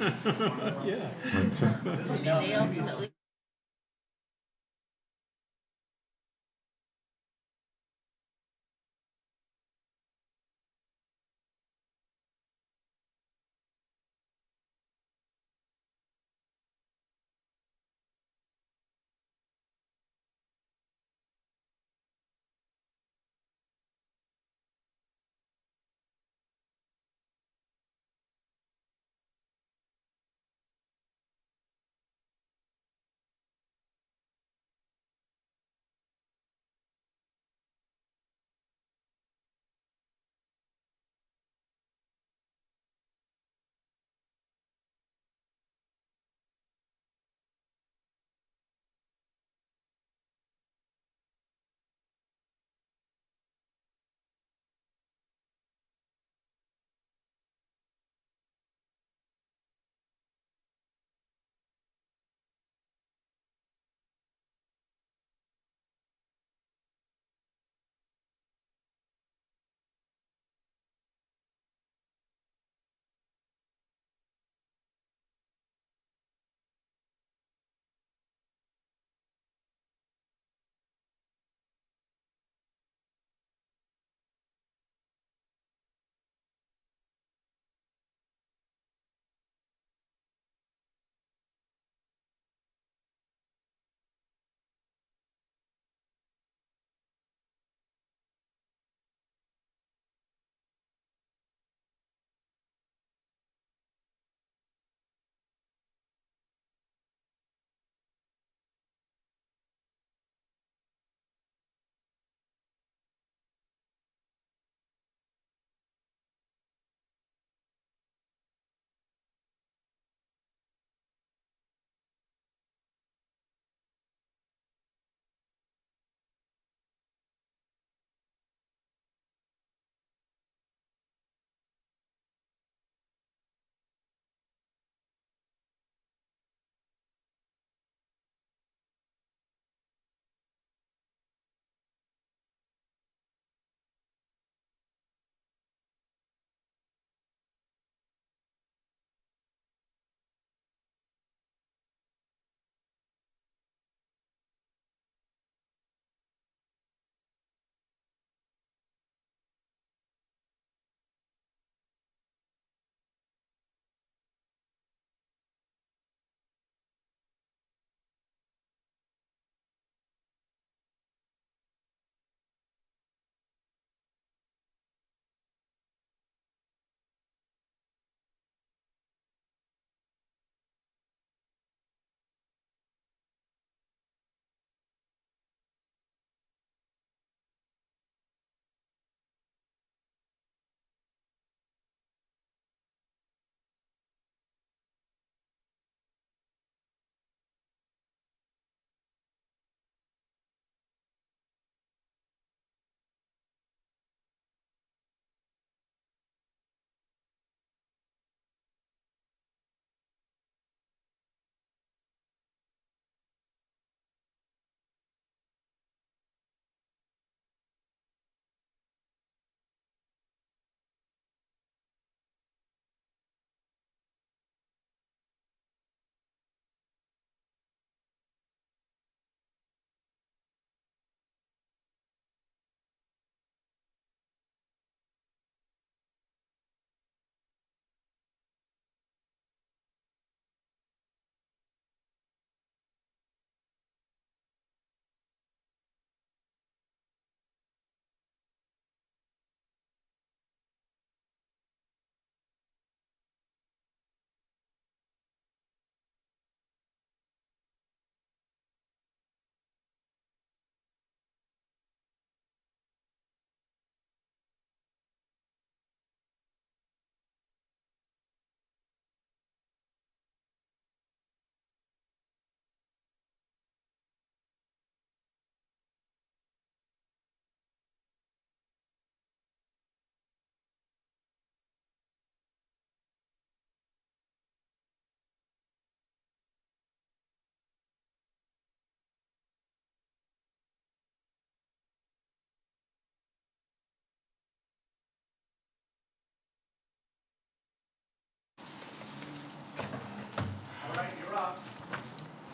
Yeah. I mean, they ultimately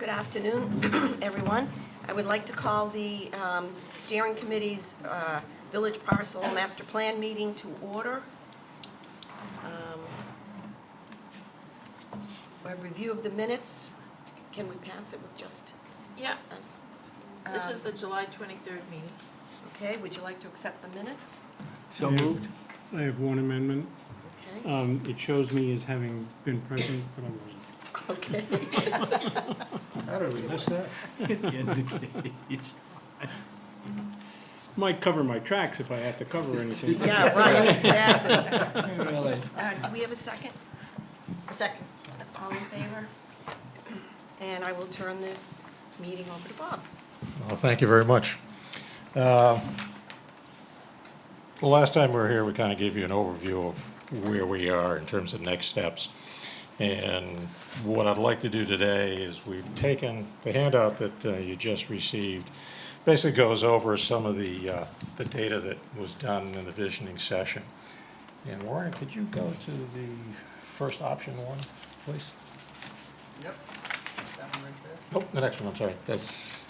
Good afternoon, everyone. I would like to call the steering committee's village parcel master plan meeting to order. A review of the minutes. Can we pass it with just Yeah, us? this is the July 23rd meeting. Okay, would you like to accept the minutes? So moved. I have one amendment. Okay. It shows me as having been present, but I wasn't. Okay. How did we miss that? Indicates. Might cover my tracks if I have to cover anything. Yeah, right, exactly. Really? Do we have a second? A second. All in favor? And I will turn the meeting over to Bob. Well, thank you very much. The last time we were here, we kind of gave you an overview of where we are in terms of next steps. And what I'd like to do today is we've taken the handout that you just received, basically goes over some of the data that was done in the visioning session. And Warren, could you go to the first option one, please? Yep. That one right there. Oh, the next one, I'm sorry. That's.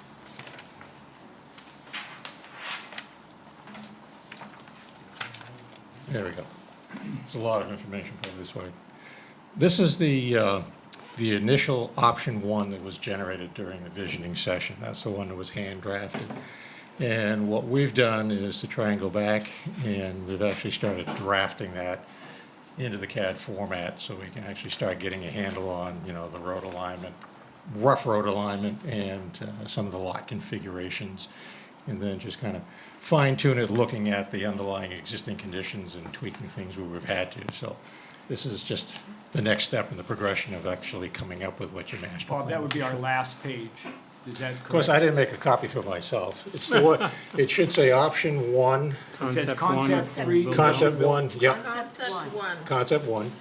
There we go. It's a lot of information put this way. This is the initial option one that was generated during the visioning session. That's the one that was hand drafted. And what we've done is to try and go back, and we've actually started drafting that into the CAD format so we can actually start getting a handle on, you know, the road alignment, rough road alignment, and some of the lot configurations, and then just kind of fine tune it, looking at the underlying existing conditions and tweaking things where we've had to. So this is just the next step in the progression of actually coming up with what your master plan. Bob, that would be our last page. Is that correct? Of course, I didn't make a copy for myself. It's the one, it should say option one, It says Concept one. concept three. concept one, yep, Concept one. concept one.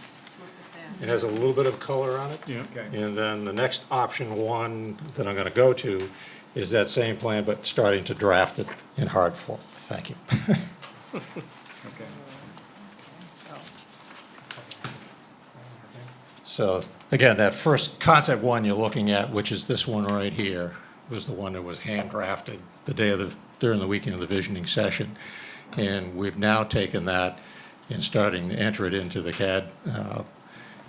It has a little bit of color on it. Yeah. Okay. And then the next option one that I'm gonna go to is that same plan, but starting to draft it in hard form. Thank you. Okay. So again, that first concept one you're looking at, which is this one right here, was the one that was hand drafted the day of during the weekend of the visioning session. And we've now taken that and starting to enter it into the CAD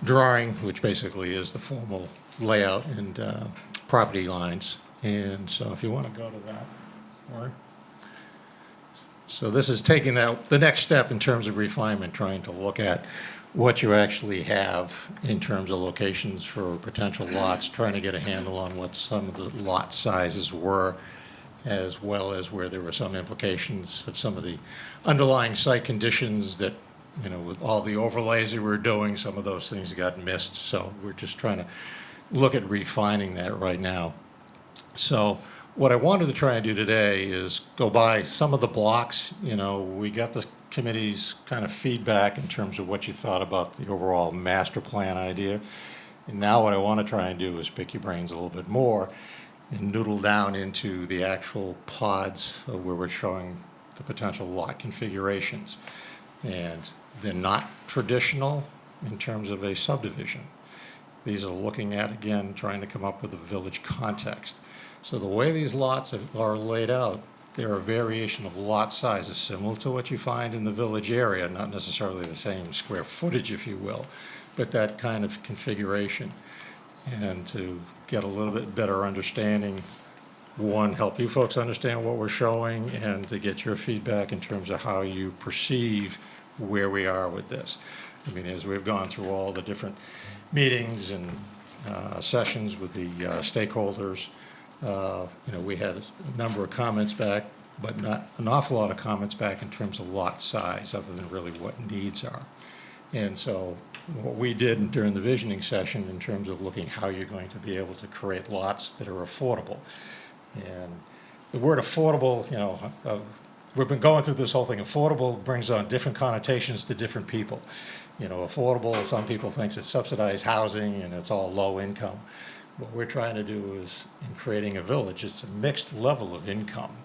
drawing, which basically is the formal layout and property lines. And so if you want to go to that, Warren. So this is taking out the next step in terms of refinement, trying to look at what you actually have in terms of locations for potential lots, trying to get a handle on what some of the lot sizes were, as well as where there were some implications of some of the underlying site conditions that, you know, with all the overlays that we're doing, some of those things got missed. So we're just trying to look at refining that right now. So what I wanted to try and do today is go by some of the blocks. You know, we got the committee's kind of feedback in terms of what you thought about the overall master plan idea. And now what I want to try and do is pick your brains a little bit more and noodle down into the actual pods of where we're showing the potential lot configurations. And they're not traditional in terms of a subdivision. These are looking at, again, trying to come up with a village context. So the way these lots are laid out, they're a variation of lot sizes similar to what you find in the village area, not necessarily the same square footage, if you will, but that kind of configuration. And to get a little bit better understanding, one, help you folks understand what we're showing, and to get your feedback in terms of how you perceive where we are with this. I mean, as we've gone through all the different meetings and sessions with the stakeholders, you know, we had a number of comments back, but not an awful lot of comments back in terms of lot size, other than really what needs are. And so what we did during the visioning session in terms of looking how you're going to be able to create lots that are affordable. And the word affordable, you know, we've been going through this whole thing. Affordable brings on different connotations to different people. You know, affordable, some people think it's subsidized housing and it's all low income. What we're trying to do is, in creating a village, it's a mixed level of income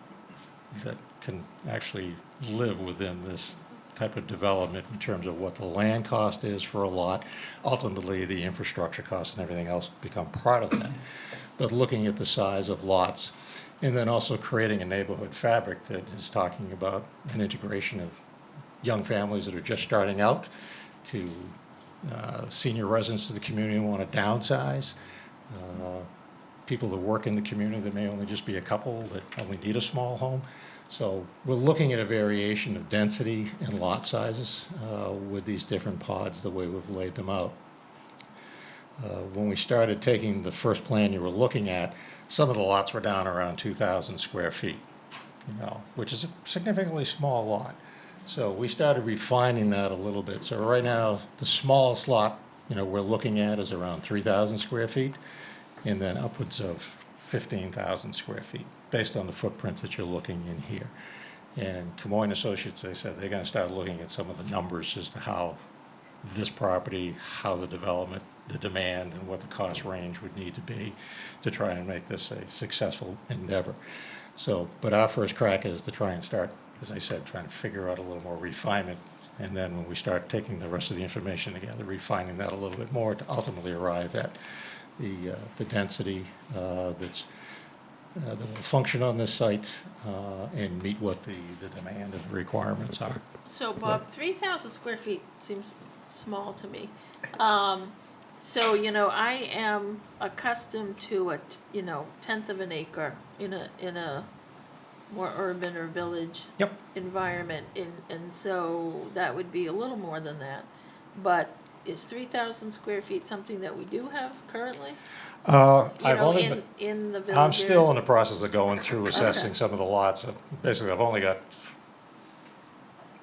that can actually live within this type of development in terms of what the land cost is for a lot. Ultimately, the infrastructure costs and everything else become part of that. but looking at the size of lots, and then also creating a neighborhood fabric that is talking about an integration of young families that are just starting out to senior residents of the community who want to downsize, people that work in the community that may only just be a couple that only need a small home. So we're looking at a variation of density and lot sizes with these different pods the way we've laid them out. When we started taking the first plan you were looking at, some of the lots were down around 2,000 square feet, which is a significantly small lot. So we started refining that a little bit. So right now, the smallest lot, we're looking at is around 3,000 square feet, and then upwards of 15,000 square feet, based on the footprint that you're looking in here. And Camoin Associates, they said they're going to start looking at some of the numbers as to how this property, how the development, the demand, and what the cost range would need to be to try and make this a successful endeavor. So, but our first crack is to try and start, as I said, trying to figure out a little more refinement. And then when we start taking the rest of the information together, refining that a little bit more to ultimately arrive at the density that will function on this site and meet what the demand and the requirements are. So Bob, 3,000 square feet seems small to me. So, I am accustomed to a, tenth of an acre in a more urban or village Yep. environment, and so that would be a little more than that. But is 3,000 square feet something that we do have currently? I've only been, in the village I'm still area? in the process of going through assessing Okay. some of the lots. Basically, I've only got,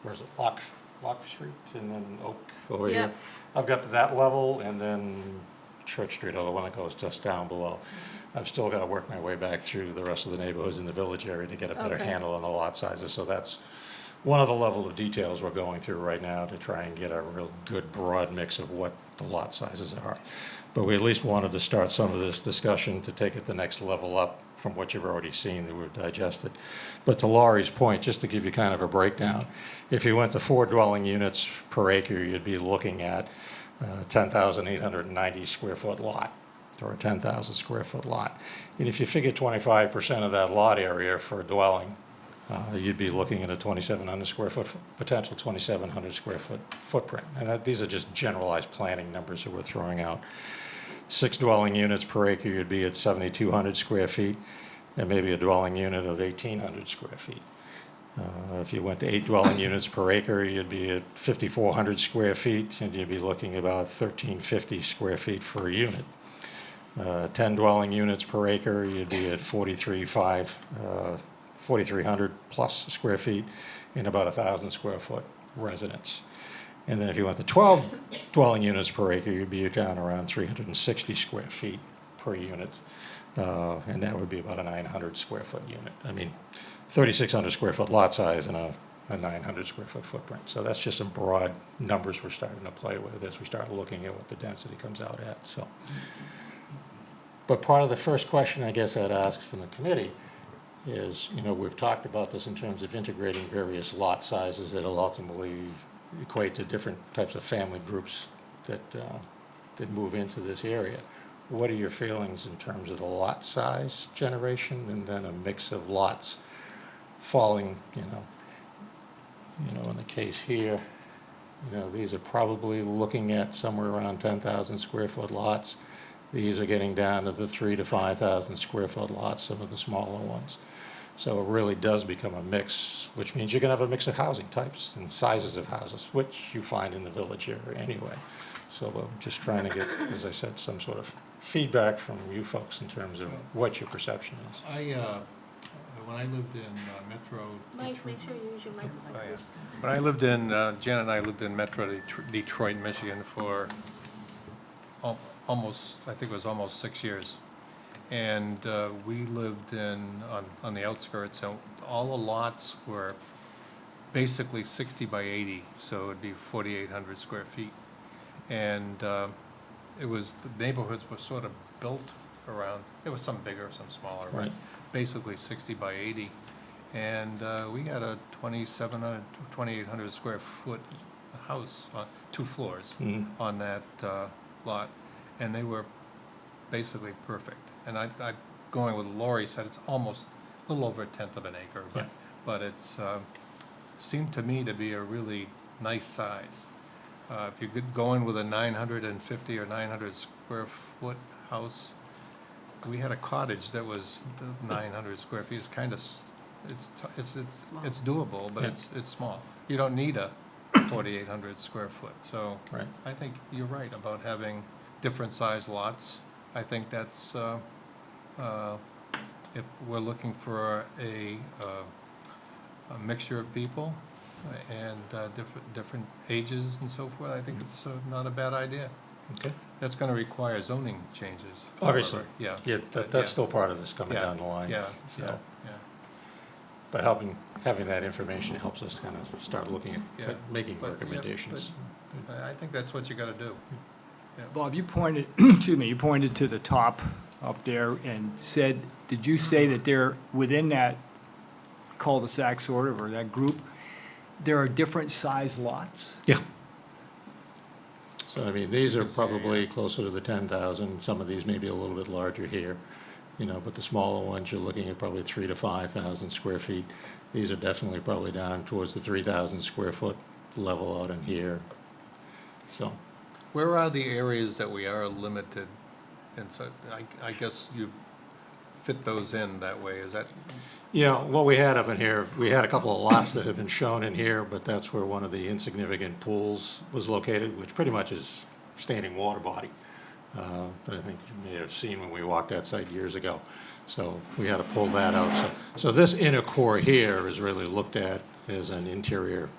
where's it, Lock Street and then Oak over Yeah. here. I've got to that level, and then Church Street, or the one that goes just down below. I've still got to work my way back through the rest of the neighborhoods in the village area to get a better Okay. handle on the lot sizes. So that's one of the level of details we're going through right now to try and get a real good broad mix of what the lot sizes are. But we at least wanted to start some of this discussion to take it the next level up from what you've already seen that we've digested. But to Laurie's point, just to give you kind of a breakdown, if you went to 4 dwelling units per acre, you'd be looking at 10,890 square foot lot, or a 10,000 square foot lot. And if you figure 25% of that lot area for a dwelling, you'd be looking at a 2,700 square foot, potential 2,700 square foot footprint. And these are just generalized planning numbers that we're throwing out. 6 dwelling units per acre, you'd be at 7,200 square feet, and maybe a dwelling unit of 1,800 square feet. If you went to 8 dwelling units per acre, you'd be at 5,400 square feet, and you'd be looking about 1,350 square feet for a unit. 10 dwelling units per acre, you'd be at 4,300 plus square feet in about 1,000 square foot residence. And then if you went to 12 dwelling units per acre, you'd be down around 360 square feet per unit. And that would be about a 900 square foot unit. 3,600 square foot lot size and a 900 square foot footprint. So that's just some broad numbers we're starting to play with as we start looking at what the density comes out at. So, but part of the first question I guess I'd ask from the committee is, we've talked about this in terms of integrating various lot sizes that will ultimately equate to different types of family groups that move into this area. What are your feelings in terms of the lot size generation and then a mix of lots falling, in the case here, these are probably looking at somewhere around 10,000 square foot lots. These are getting down to the 3,000 to 5,000 square foot lots, some of the smaller ones. So it really does become a mix, which means you're going to have a mix of housing types and sizes of houses, which you find in the village area anyway. So I'm just trying to get, as I said, some sort of feedback from you folks in terms of what your perception is. When I lived in Metro Mike, Detroit, make sure you use your microphone. Oh, yeah. When I lived in, Jen and I lived in Metro Detroit, Michigan for almost, I think it was almost 6 years. And we lived on the outskirts, so all the lots were basically 60 by 80, so it'd be 4,800 square feet. And the neighborhoods were sort of built around, there was some bigger, some smaller, but Right. basically 60 by 80. And we had a 2,800 square foot house, 2 floors Mhm. on that lot, and they were basically perfect. and going with Lori said, it's almost a little over a tenth of an acre, Yeah. but it's, seemed to me to be a really nice size. If you could go in with a 950 or 900 square foot house, we had a cottage that was 900 square feet. It's kind of, it's doable, but Yeah. it's small. You don't need a 4,800 square foot. So Right. I think you're right about having different size lots. I think that's, if we're looking for a mixture of people and different ages and so forth, I think it's not a bad idea. Okay. That's going to require zoning changes. Obviously. however. Yeah. Yeah, But that's yeah. still part of this coming Yeah, down the line. Yeah, so. yeah. But having that information helps us kind of start looking Yeah. at making But, yeah, recommendations. I think that's what you got to do. Bob, you pointed, excuse me, you pointed to the top up there and said, did you say that there, within that cul-de-sac sort of, or that group, there are different size lots? Yeah. So, I mean, these are This area. probably closer to the 10,000. Some of these may be a little bit larger here, but the smaller ones, you're looking at probably 3,000 to 5,000 square feet. These are definitely probably down towards the 3,000 square foot level out in here. So, Where are the areas that we are limited? And so I guess you fit those in that way. Is that, what we had up in here, we had a couple of lots that have been shown in here, but that's where one of the insignificant pools was located, which pretty much is standing water body. That I think you may have seen when we walked that site years ago. So we had to pull that out. So this inner core here is really looked at as an interior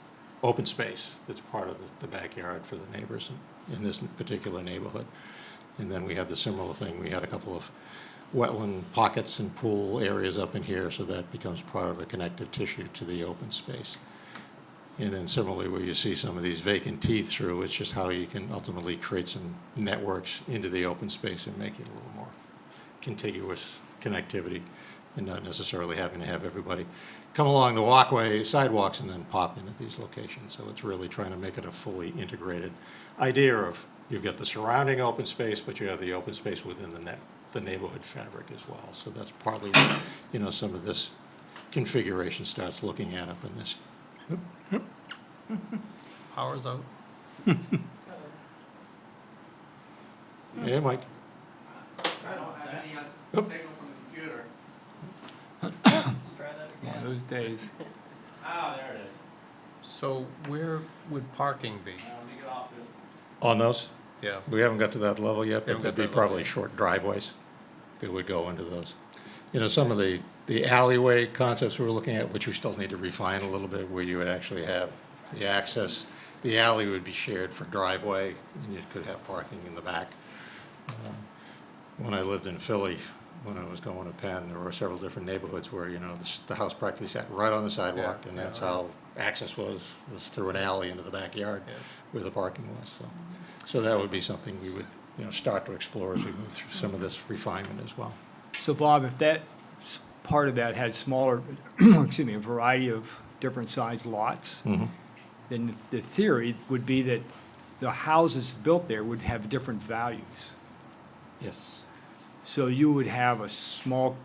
open space that's part of the backyard for the neighbors in this particular neighborhood. And then we had the similar thing. We had a couple of wetland pockets and pool areas up in here, so that becomes part of a connective tissue to the open space. And then similarly, where you see some of these vacant teeth through, it's just how you can ultimately create some networks into the open space and make it a little more contiguous connectivity, and not necessarily having to have everybody come along the walkway, sidewalks, and then pop in at these locations. So it's really trying to make it a fully integrated idea of you've got the surrounding open space, but you have the open space within the neighborhood fabric as well. So that's partly what, some of this configuration starts looking at up in this. power's out? Hey, Mike. I don't have any signal from the computer. Let's try that One of again. those days. Ah, there it is. So where would parking be? Let me get off this. On those? Yeah, We haven't got to that level yet, but Haven't there'd got be that level probably yet. short driveways that would go into those. Some of the alleyway concepts we were looking at, which we still need to refine a little bit, where you would actually have the access, the alley would be shared for driveway, and you could have parking in the back. When I lived in Philly, when I was going to Penn, there were several different neighborhoods where, the house practically sat right on the sidewalk, Yeah, and yeah, that's right. how access was through an alley into the backyard Yeah. where the parking was, so that would be something we would, start to explore as we move through some of this refinement as well. So Bob, if that part of that had smaller, excuse me, a variety of different size lots, then the theory would be that the houses built there would have different values. Yes. So you would have a small,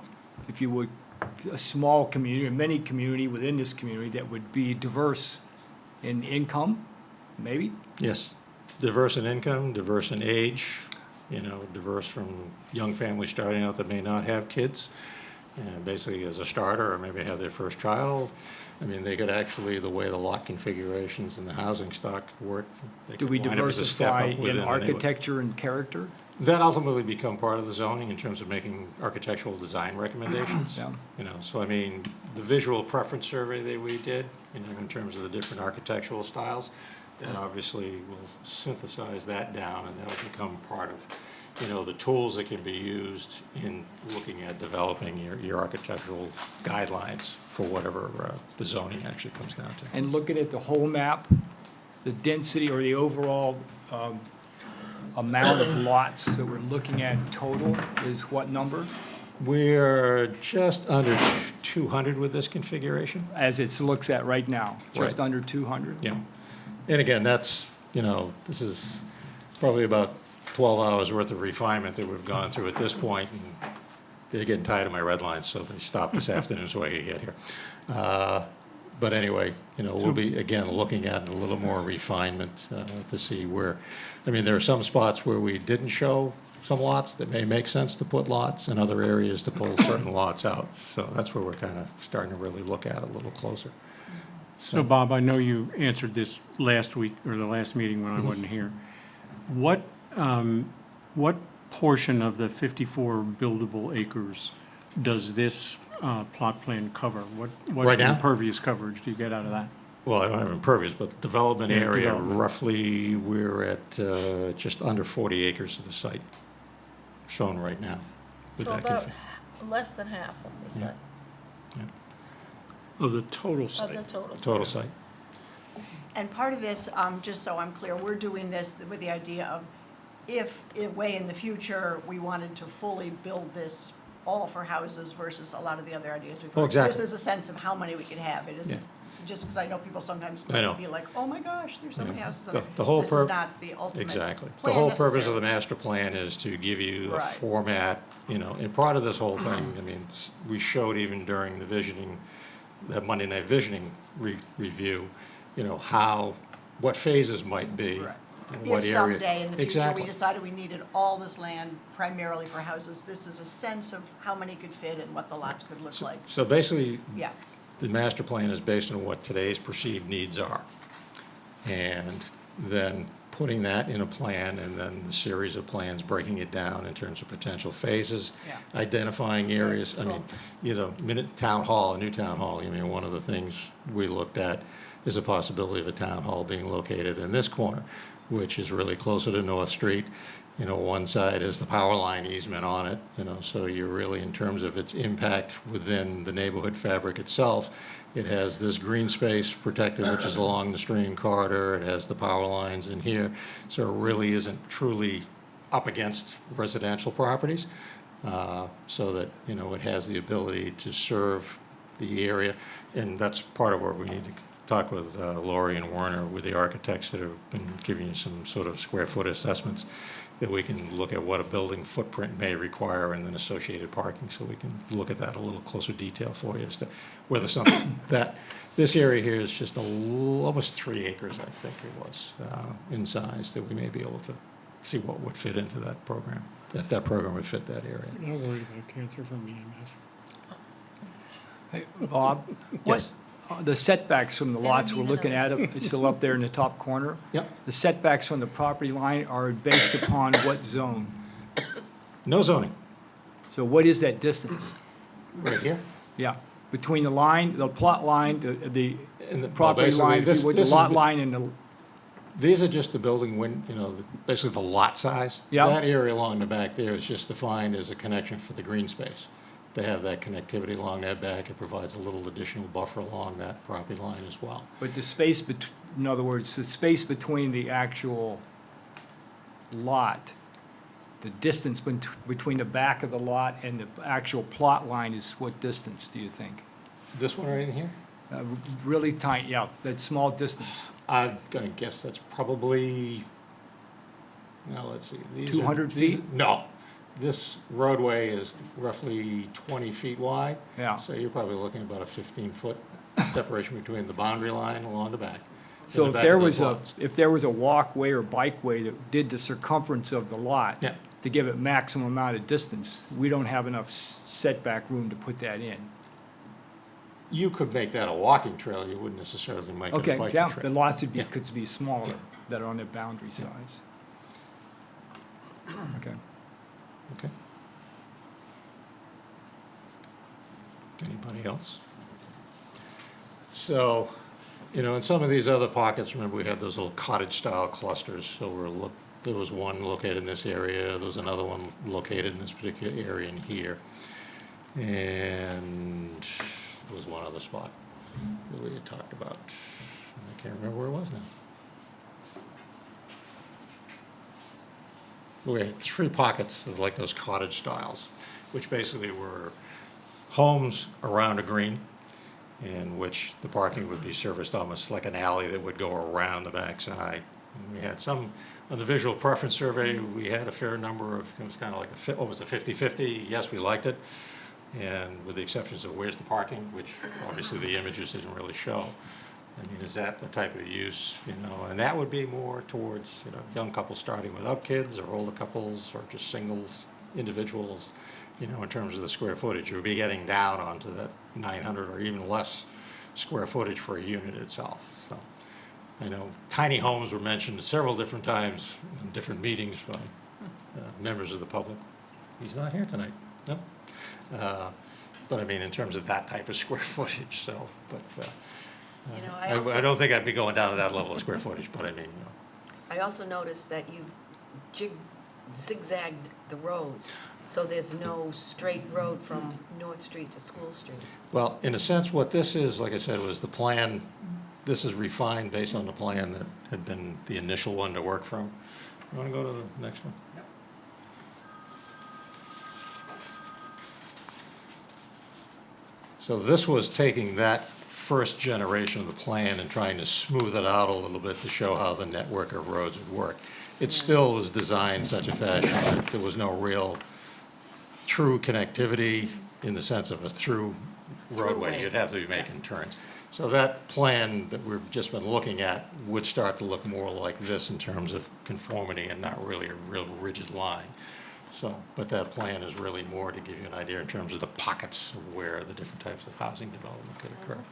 if you would, a small community, a mini community within this community that would be diverse in income, maybe? Yes. Diverse in income, diverse in age, diverse from young families starting out that may not have kids, and basically as a starter, or maybe have their first child. I mean, they could actually, the way the lot configurations and the housing stock work, they Do could we line up as a step diversify up within in the neighborhood. architecture and character? That ultimately become part of the zoning in terms of making architectural design recommendations. Yeah. So I mean, the visual preference survey that we did, in terms of the different architectural styles, that obviously will synthesize that down, and that will become part of, the tools that can be used in looking at developing your architectural guidelines for whatever the zoning actually comes down to. And looking at the whole map, the density or the overall amount of lots that we're looking at total is what number? We're just under 200 with this configuration. As it looks at right now, just Right. under 200? Yeah. And again, that's, this is probably about 12 hours worth of refinement that we've gone through at this point. And they're getting tired of my red lines, so they stopped this afternoon so I could get here. But anyway, we'll be, again, looking at a little more refinement to see where, I mean, there are some spots where we didn't show some lots that may make sense to put lots, and other areas to pull certain lots out. So that's where we're kind of starting to really look at it a little closer. So Bob, I know you answered this last week, or the last meeting when I wasn't here. What portion of the 54 buildable acres does this plot plan cover? What Right now? impervious coverage do you get out of that? Well, I don't have impervious, but development Yeah, area, development. roughly, we're at just under 40 acres of the site shown right now. with So that about config- less than half of the Yeah. site, Of the total of the site? total. Total site. And part of this, just so I'm clear, we're doing this with the idea of if, way in the future, we wanted to fully build this all for houses versus a lot of the other ideas we've heard. Oh, exactly. This is a sense of how many we could have. It isn't, Yeah. so just because I know people sometimes I know. be like, oh my gosh, there's so many Yeah. houses on The- there. the whole This pur- is not the ultimate Exactly. The plan whole purpose of necessarily. the master plan is to give you a Right. format, and part of this whole thing, I mean, we showed even during the visioning, that Monday night visioning review, what phases might be. Right. and what If area. someday in the future, Exactly. we decided we needed all this land primarily for houses, this is a sense of how many could fit and what the lots could look like. So basically, Yeah, the master plan is based on what today's perceived needs are. And then putting that in a plan, and then the series of plans, breaking it down in terms of potential phases, Yeah. identifying areas, I mean, town hall, a new town hall, one of the things we looked at is a possibility of a town hall being located in this corner, which is really closer to North Street. One side is the power line easement on it, so you're really, in terms of its impact within the neighborhood fabric itself, it has this green space protected, which is along the stream corridor, it has the power lines in here, so it really isn't truly up against residential properties, so that, it has the ability to serve the area, and that's part of what we need to talk with Laurie and Werner, with the architects that have been giving you some sort of square foot assessments, that we can look at what a building footprint may require and then associated parking, so we can look at that a little closer detail for you as to whether something, this area here is just almost 3 acres, I think it was, in size, that we may be able to see what would fit into that program, if that program would fit that area. Not worried about cancer from EMS. Hey, Bob, Yes. the setbacks from the lots we're Energy looking at, it's still up there in the top corner. Yep. The setbacks from the property line are based upon what zone? No zoning. So what is that distance? Right here? Yeah, between the line, the plot line, the And the- property basically, line, if this- you would, this the is lot line and the, These are just the building basically the lot size. Yeah. That area along the back there is just defined as a connection for the green space. They have that connectivity along that back. It provides a little additional buffer along that property line as well. but the space in other words, the space between the actual lot, the distance between the back of the lot and the actual plot line is what distance, do you think? This one right in here? Really tiny, yeah, that small distance. I'm gonna guess that's probably, let's see. 200 feet? No. This roadway is roughly 20 feet wide. Yeah. So you're probably looking at about a 15-foot separation between the boundary line along the back. So and if the back there of was those a, lots. walkway or bikeway that did the circumference of the lot Yeah. to give it maximum amount of distance, we don't have enough setback room to put that in. You could make that a walking trail, you wouldn't necessarily make it a Okay, biking yeah, trail. the lots would be, Yeah. could be smaller, Yeah. that are on their boundary size. Okay. Okay. Anybody else? So, in some of these other pockets, remember we had those little cottage-style clusters, so there was one located in this area, there was another one located in this particular area in here. And there was one other spot that we had talked about. I can't remember where it was now. We had 3 pockets of like those cottage styles, which basically were homes around a green, in which the parking would be serviced almost like an alley that would go around the backside, And we had some, on the visual preference survey, we had a fair number of, it was kind of like what was it, 50-50? Yes, we liked it. And with the exceptions of where's the parking, which obviously the images didn't really show. I mean, is that the type of use, you know, and that would be more towards, you know, young couples starting without kids, or older couples, or just singles, individuals, you know, in terms of the square footage. You would be getting down onto that 900 or even less square footage for a unit itself, so. I know tiny homes were mentioned several different times in different meetings by members of the public. He's not here tonight, no. But I mean, in terms of that type of square footage, so, but, You know, I also- I don't think I'd be going down to that level of square footage, but I mean, you know. I also noticed that you zigzagged the roads, so there's no straight road from North Street to School Street. Well, in a sense, what this is, like I said, was the plan, this is refined based on the plan that had been the initial one to work from. You wanna go to the next one? Yep. So this was taking that first generation of the plan and trying to smooth it out a little bit to show how the network of roads would work. It still was designed in such a fashion that there was no real true connectivity in the sense of a through roadway. Throughway. You'd have to be making turns. So that plan that we've just been looking at would start to look more like this in terms of conformity and not really a real rigid line. So, but that plan is really more to give you an idea in terms of the pockets of where the different types of housing development could occur.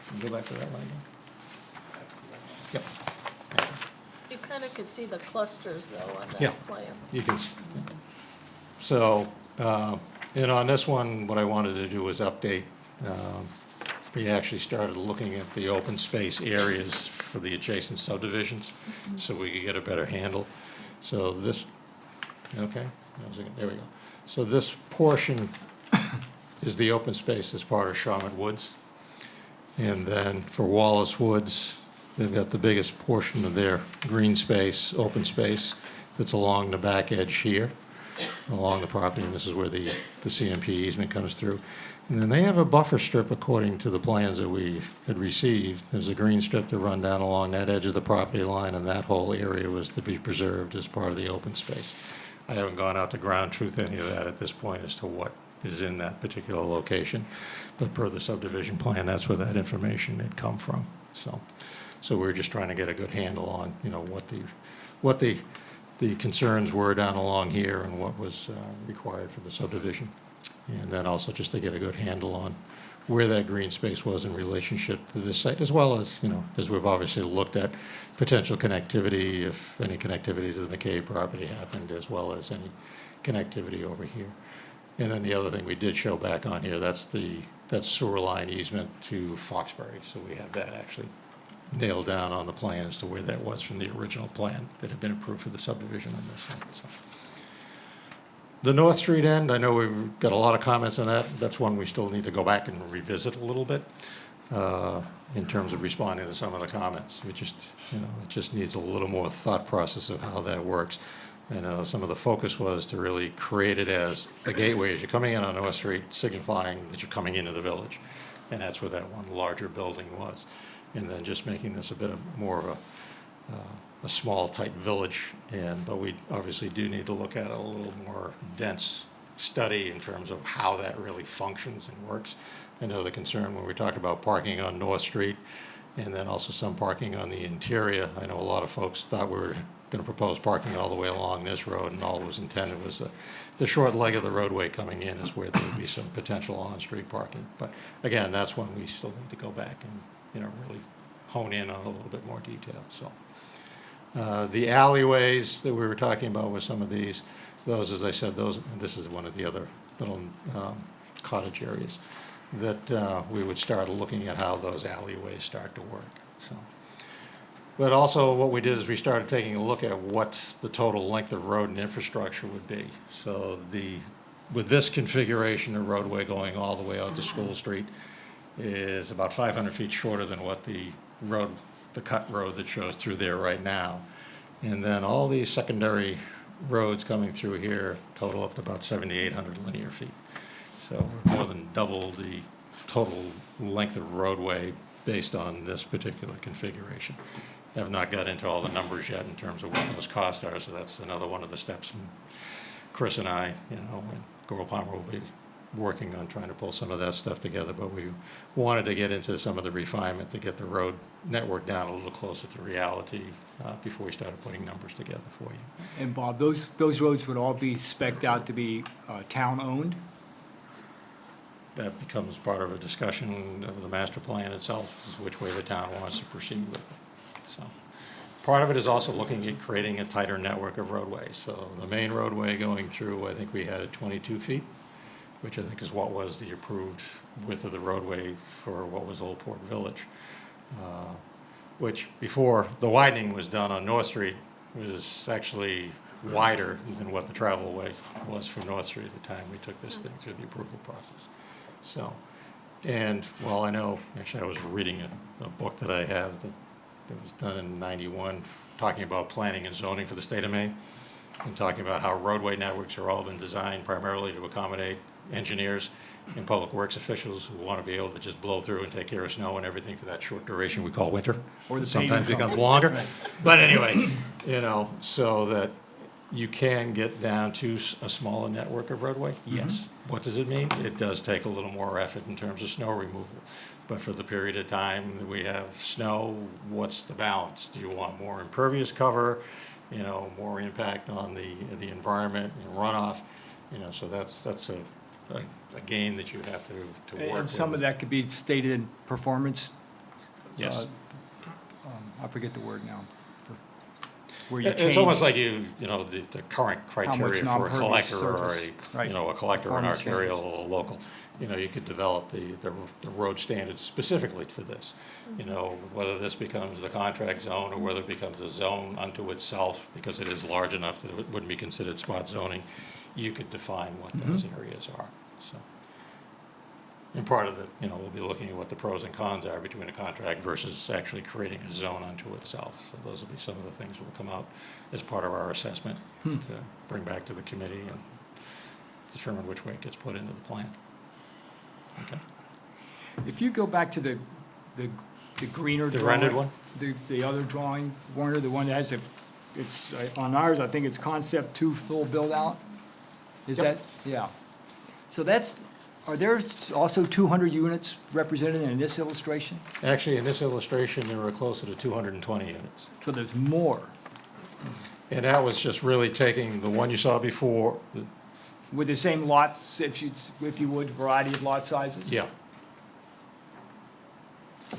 Can you go back to that line again? Yep. Thank you. You kind of could see the clusters though on Yeah. that plan. You can, so, and on this one, what I wanted to do was update. We actually started looking at the open space areas for the adjacent subdivisions, so we could get a better handle. So this, okay, there we go. So this portion is the open space as part of Shawmut Woods. And then for Wallace Woods, they've got the biggest portion of their green space, open space, that's along the back edge here, along the property, and this is where the CMP easement comes through. And then they have a buffer strip according to the plans that we had received. There's a green strip to run down along that edge of the property line, and that whole area was to be preserved as part of the open space. I haven't gone out to ground truth any of that at this point as to what is in that particular location. But per the subdivision plan, that's where that information had come from. So we're just trying to get a good handle on, you know, what the concerns were down along here and what was required for the subdivision. And then also just to get a good handle on where that green space was in relationship to this site, as well as, you know, as we've obviously looked at potential connectivity, if any connectivity to the McCabe property happened, as well as any connectivity over here. And then the other thing we did show back on here, that's sewer line easement to Foxbury. So we have that actually nailed down on the plan as to where that was from the original plan that had been approved for the subdivision on this site. So. The North Street end, I know we've got a lot of comments on that. That's one we still need to go back and revisit a little bit in terms of responding to some of the comments. We just, you know, it just needs a little more thought process of how that works. I know some of the focus was to really create it as a gateway as you're coming in on North Street, signifying that you're coming into the village. And that's where that one larger building was. And then just making this a bit of more of a small type village, but we obviously do need to look at a little more dense study in terms of how that really functions and works. I know the concern when we talked about parking on North Street and then also some parking on the interior. I know a lot of folks thought we were going to propose parking all the way along this road, and all it was intended was the short leg of the roadway coming in is where there would be some potential on-street parking. But again, that's when we still need to go back and, you know, really hone in on a little bit more detail. So. The alleyways that we were talking about with some of these, those, as I said, this is one of the other little cottage areas that we would start looking at how those alleyways start to work. So, but also what we did is we started taking a look at what the total length of road and infrastructure would be. So with this configuration of roadway going all the way out to School Street is about 500 feet shorter than what the cut road that shows through there right now. And then all these secondary roads coming through here total up to about 7,800 linear feet. So we're more than double the total length of roadway based on this particular configuration. have not got into all the numbers yet in terms of what those costs are, so that's another one of the steps. And Chris and I, and Goral Palmer will be working on trying to pull some of that stuff together, but we wanted to get into some of the refinement to get the road network down a little closer to reality before we started putting numbers together for you. And Bob, those roads would all be spec'd out to be town-owned? That becomes part of a discussion of the master plan itself, is which way the town wants to proceed with it. So, part of it is also looking at creating a tighter network of roadways. So the main roadway going through, I think we had at 22 feet, which I think is what was the approved width of the roadway for what was Old Port Village. Which before the widening was done on North Street was actually wider than what the travel way was for North Street at the time we took this thing through the approval process. So, and well, I know, actually I was reading a book that I have that was done in '91, talking about planning and zoning for the state of Maine, and talking about how roadway networks are all been designed primarily to accommodate engineers and public works officials who want to be able to just blow through and take care of snow and everything for that short duration we call winter. Or the that sometimes paving becomes company. longer. Right. But anyway, so that you can get down to a smaller network of roadway, yes. What does it mean? It does take a little more effort in terms of snow removal. But for the period of time that we have snow, what's the balance? Do you want more impervious cover, more impact on the environment and runoff? So that's a game that you have to work with. And some of that could be stated in performance? Yes. I forget the word now. Where you It's change- almost like the current criteria for a non-pervious collector or surface. Right. a collector, an Performance standards. arterial, or local. You could develop the road standards specifically for this. Whether this becomes the contract zone or whether it becomes a zone unto itself, because it is large enough that it wouldn't be considered spot zoning, you could define what those areas are, so. And part of it, we'll be looking at what the pros and cons are between a contract versus actually creating a zone unto itself. So those will be some of the things that will come out as part of our assessment to bring back to the committee and determine which way it gets put into the plan. Okay. If you go back to the greener The drawing. rendered one? The other drawing, Warner, the one that has it's, on ours, I think it's concept 2 full build-out? Is that, yeah. So are there also 200 units represented in this illustration? Actually, in this illustration, there were closer to 220 units. So there's more, And that was just really taking the one you saw before, with the same lots, if you would, variety of lot sizes? yeah.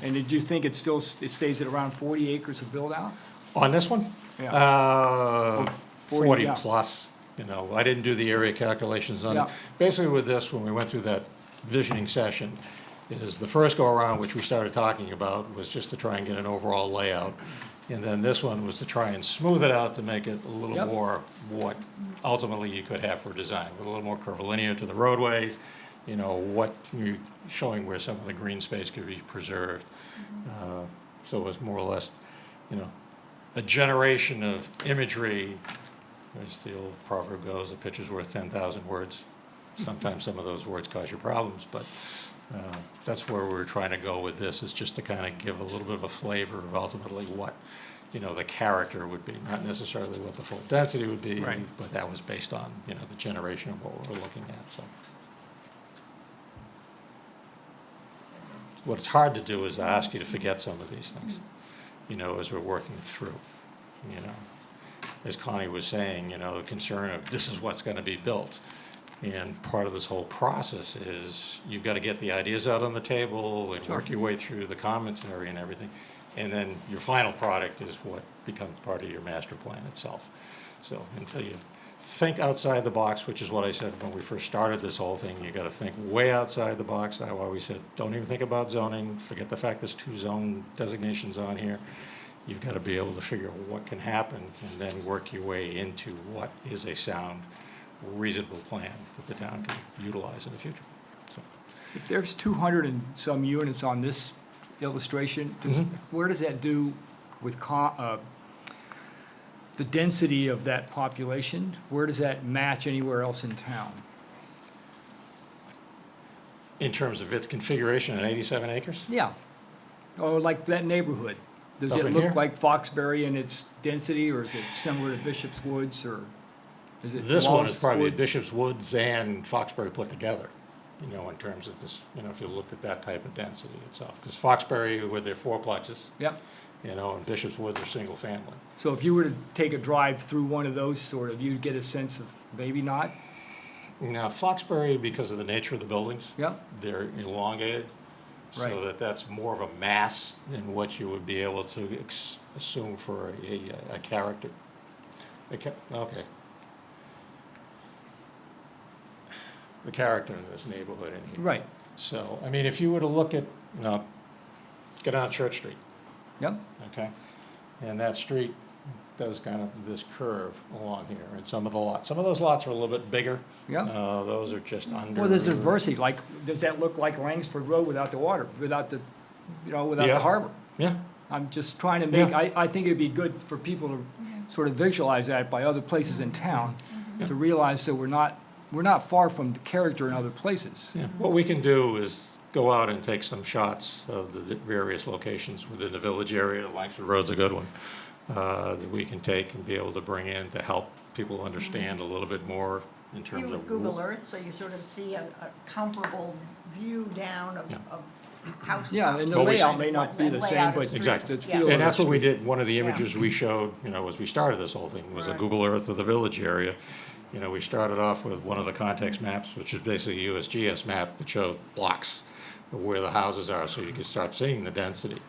And did you think it stays at around 40 acres of build-out? On this one? Yeah. 40, 40 yeah. plus, I didn't do the area calculations on it. Yeah. Basically with this, when we went through that visioning session, is the first go-around, which we started talking about, was just to try and get an overall layout. And then this one was to try and smooth it out to make it a little Yep. more what ultimately you could have for design, with a little more curvilinear to the roadways, what you're showing where some of the green space could be preserved. So it was more or less, a generation of imagery, as the old proverb goes, a picture's worth 10,000 words. Sometimes some of those words cause you problems, but that's where we're trying to go with this, is just to kind of give a little bit of a flavor of ultimately what, the character would be, not necessarily what the full density would be, Right. but that was based on, the generation of what we're looking at, so. What's hard to do is to ask you to forget some of these things, as we're working through, As Connie was saying, the concern of this is what's gonna be built. And part of this whole process is you've got to get the ideas out on the table and work your way through the commentary and everything. And then your final product is what becomes part of your master plan itself. So until you think outside the box, which is what I said when we first started this whole thing, you got to think way outside the box. That's why we said, don't even think about zoning. Forget the fact there's 2 zone designations on here. You've got to be able to figure out what can happen and then work your way into what is a sound, reasonable plan that the town can utilize in the future. So, If there's 200 and some units on this illustration, where does that do with the density of that population? Where does that match anywhere else in town? in terms of its configuration at 87 acres? Yeah, or like that neighborhood. Does Up it in look here? like Foxbury in its density, or is it similar to Bishop's Woods, or is it This one is Wallace probably Woods? Bishop's Woods and Foxbury put together, you know, in terms of this, you know, if you looked at that type of density itself. Because Foxbury with their fourplexes, Yep. you know, and Bishop's Woods are single family. So if you were to take a drive through one of those sort of, you'd get a sense of maybe not? Now, Foxbury, because of the nature of the buildings, Yep. they're elongated, so Right. that's more of a mass than what you would be able to assume for a character. Okay. The character in this neighborhood in here. Right. So, I mean, if you were to look at, now, get on Church Street, Yep. okay? And that street does kind of this curve along here, and some of those lots are a little bit bigger. Yep. Those are just under. Well, there's diversity, like, does that look like Langsford Road without the water, without the, without Yeah. the harbor? Yeah, I'm just trying to make, Yeah. I think it'd be good for people to sort of visualize that by other places in town, to realize that we're not far from the character in other places. yeah. What we can do is go out and take some shots of the various locations within the village area. Langsford Road's a good one, that we can take and be able to bring in to help people understand a little bit more in terms You of. with Google Earth, so you sort of see a comparable view down Yeah. of house Yeah, tops. and the But we layout should- may not be the and same, layout of but streets. Exactly. the Yeah. feel of And that's the what we street. did, one of the Yeah. images we showed, you know, as we started this whole thing, was a Right. Google Earth of the village area. You know, we started off with one of the context maps, which is basically a USGS map that showed blocks of where the houses are, so you could start seeing the density.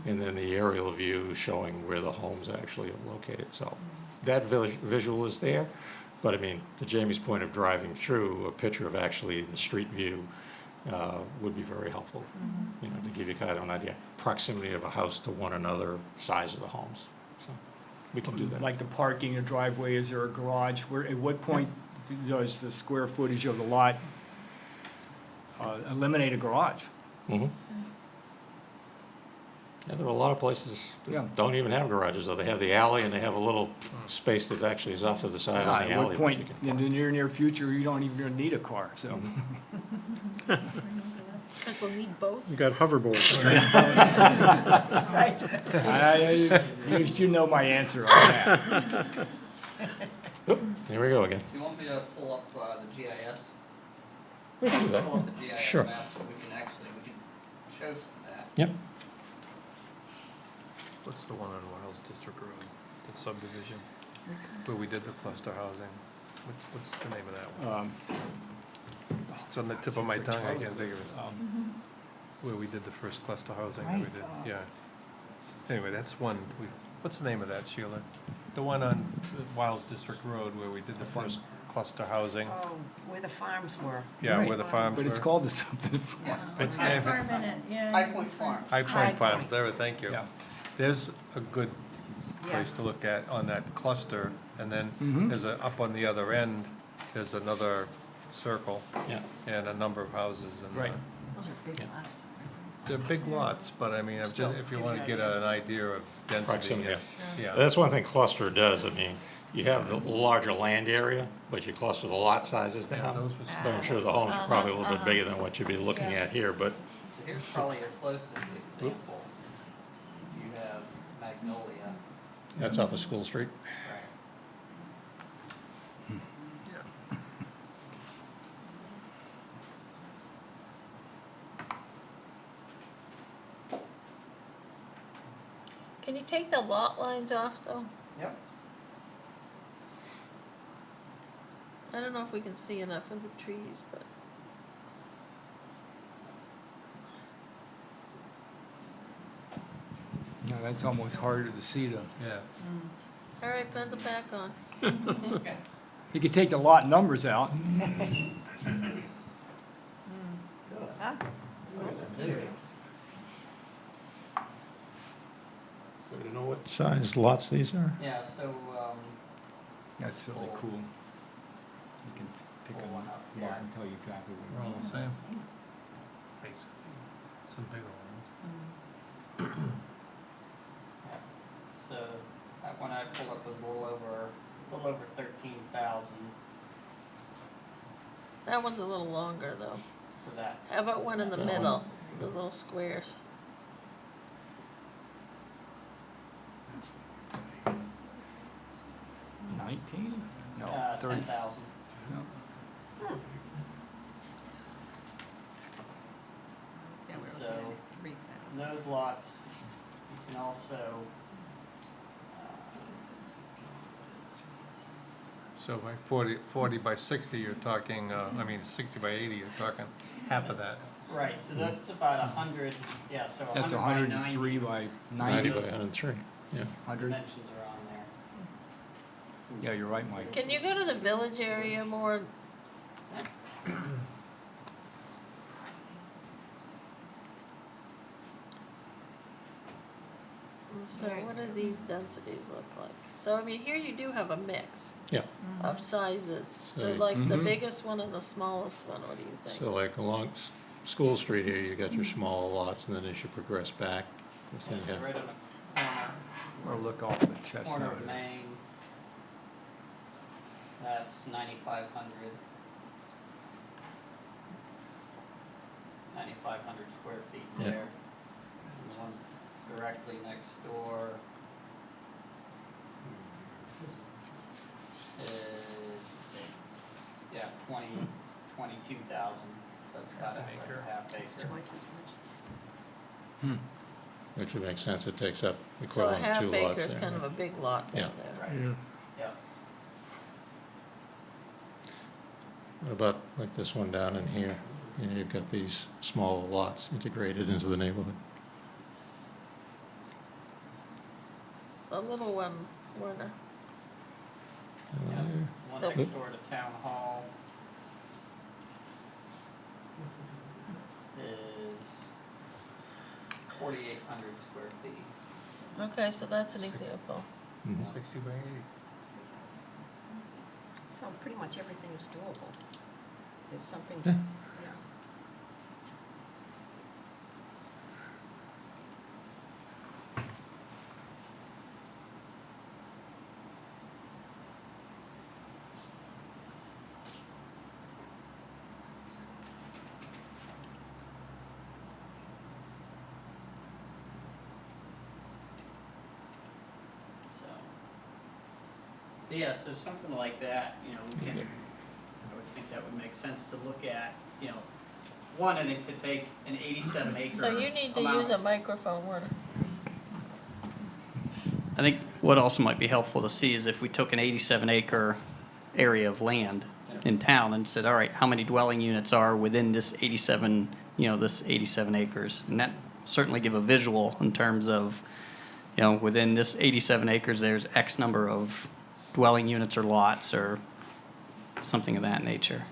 And then the aerial view showing where the homes actually are located, so that visual is there. But I mean, to Jamie's point of driving through, a picture of actually the street view would be very helpful, you know, to give you kind of an idea, proximity of a house to one another, size of the homes, so we can do that. Like the parking, a driveway, is there a garage? Where, at what point does the square footage of the lot eliminate a garage? Mhm. Yeah, there are a lot of places Yeah. that don't even have garages, though. They have the alley and they have a little space that actually is off to the side on the At alley. what that point, you can in park. the near future, you don't even need a car, so. Because we'll need boats. You got hoverboards. Right. You know my answer on that. Oop, here we go again. You want me to pull up the GIS? We can do Pull that. up the GIS Sure. map so we can show some of that. Yep. What's the one on Wiles District Road, the subdivision, where we did the cluster housing? What's the name of that one? It's on the tip of my tongue, I can't think of it. Where we did the first cluster housing that we did, yeah. Anyway, that's one, what's the name of that, Sheila? The one on Wiles District Road where we did the first cluster housing? Oh, where the farms were. Yeah, where the farms were. But it's called something. Yeah. What's the name? High Point Farm. High High Point Farm, Point. there, thank you. Yeah. There's a good Yeah. place to look at on that cluster, and then Mhm. there's up on the other end, there's another circle Yeah. and a number of houses. And Right. Those are big lots. they're big lots, but I mean, if you want to get an idea of density. Proximity, yeah. Yeah, That's one thing cluster does. I mean, you have the larger land area, but you cluster the lot sizes down. those was- But I'm sure the homes are probably a little bit bigger than what you'd be looking at here, but Here's probably your closest example. You have Magnolia. that's off of School Street. Right. Can you take the lot lines off, though? Yep. I don't know if we can see enough of the trees, but. No, that's almost harder to see though. Yeah, All right, put them back on. Okay. You could take the lot numbers out. Huh? So you know what size lots these are? Yeah, so, That's really cool. You can pick Pull a one lot up here. and tell you exactly we're all what the it's. same. Basically, some bigger ones. so that one I pulled up was a little over 13,000 That one's a little longer, though. for that. How about one in the That middle, the little squares? 19? No, 30. 10,000. Yeah, we're So- looking at 3,000. Those lots, you can also, So by 40 by 60, you're talking, I mean, 60 by 80, you're talking half of that. right, so that's about 100, yeah, so 100 That's by 103 by 90 90. by 103, yeah. 100. Dimensions are on there. Yeah, you're right, Mike. Can you go to the village area more? So what do these densities look like? So I mean, here you do have a mix Yeah, of sizes. So So- like the Mhm. biggest one and the smallest one, what do you think? so like along School Street here, you got your smaller lots, and then as you progress back, then you So have right on the corner, Or look off the corner Chestnut. of Main, that's 9,500. 9,500 square feet Yeah. there. And the one directly next door is, yeah, 22,000, so it's about a half It's acre. twice as much. which would make sense, it takes up So a equivalent half two lots acre is there. kind of a big lot Yeah. down there. Right, yeah. What about like this one down in here? You know, you've got these small lots integrated into the neighborhood. The little one, Werner. Yeah, There. one Nope. next door to Town Hall is 4,800 square feet. Okay, so that's an example. Mhm. 60 by 80. So pretty much everything is doable. There's something, Yeah. yeah. So, but yeah, so something like that, you know, we can, I would think that would make sense to look at, you know, one, I think to take an 87 acre So you need to amount- use a microphone, Werner. I think what also might be helpful to see is if we took an 87 acre area of land in town and said, all right, how many dwelling units are within this 87, you know, this 87 acres? And that certainly give a visual in terms of, you know, within this 87 acres, there's X number of dwelling units or lots or something of that nature.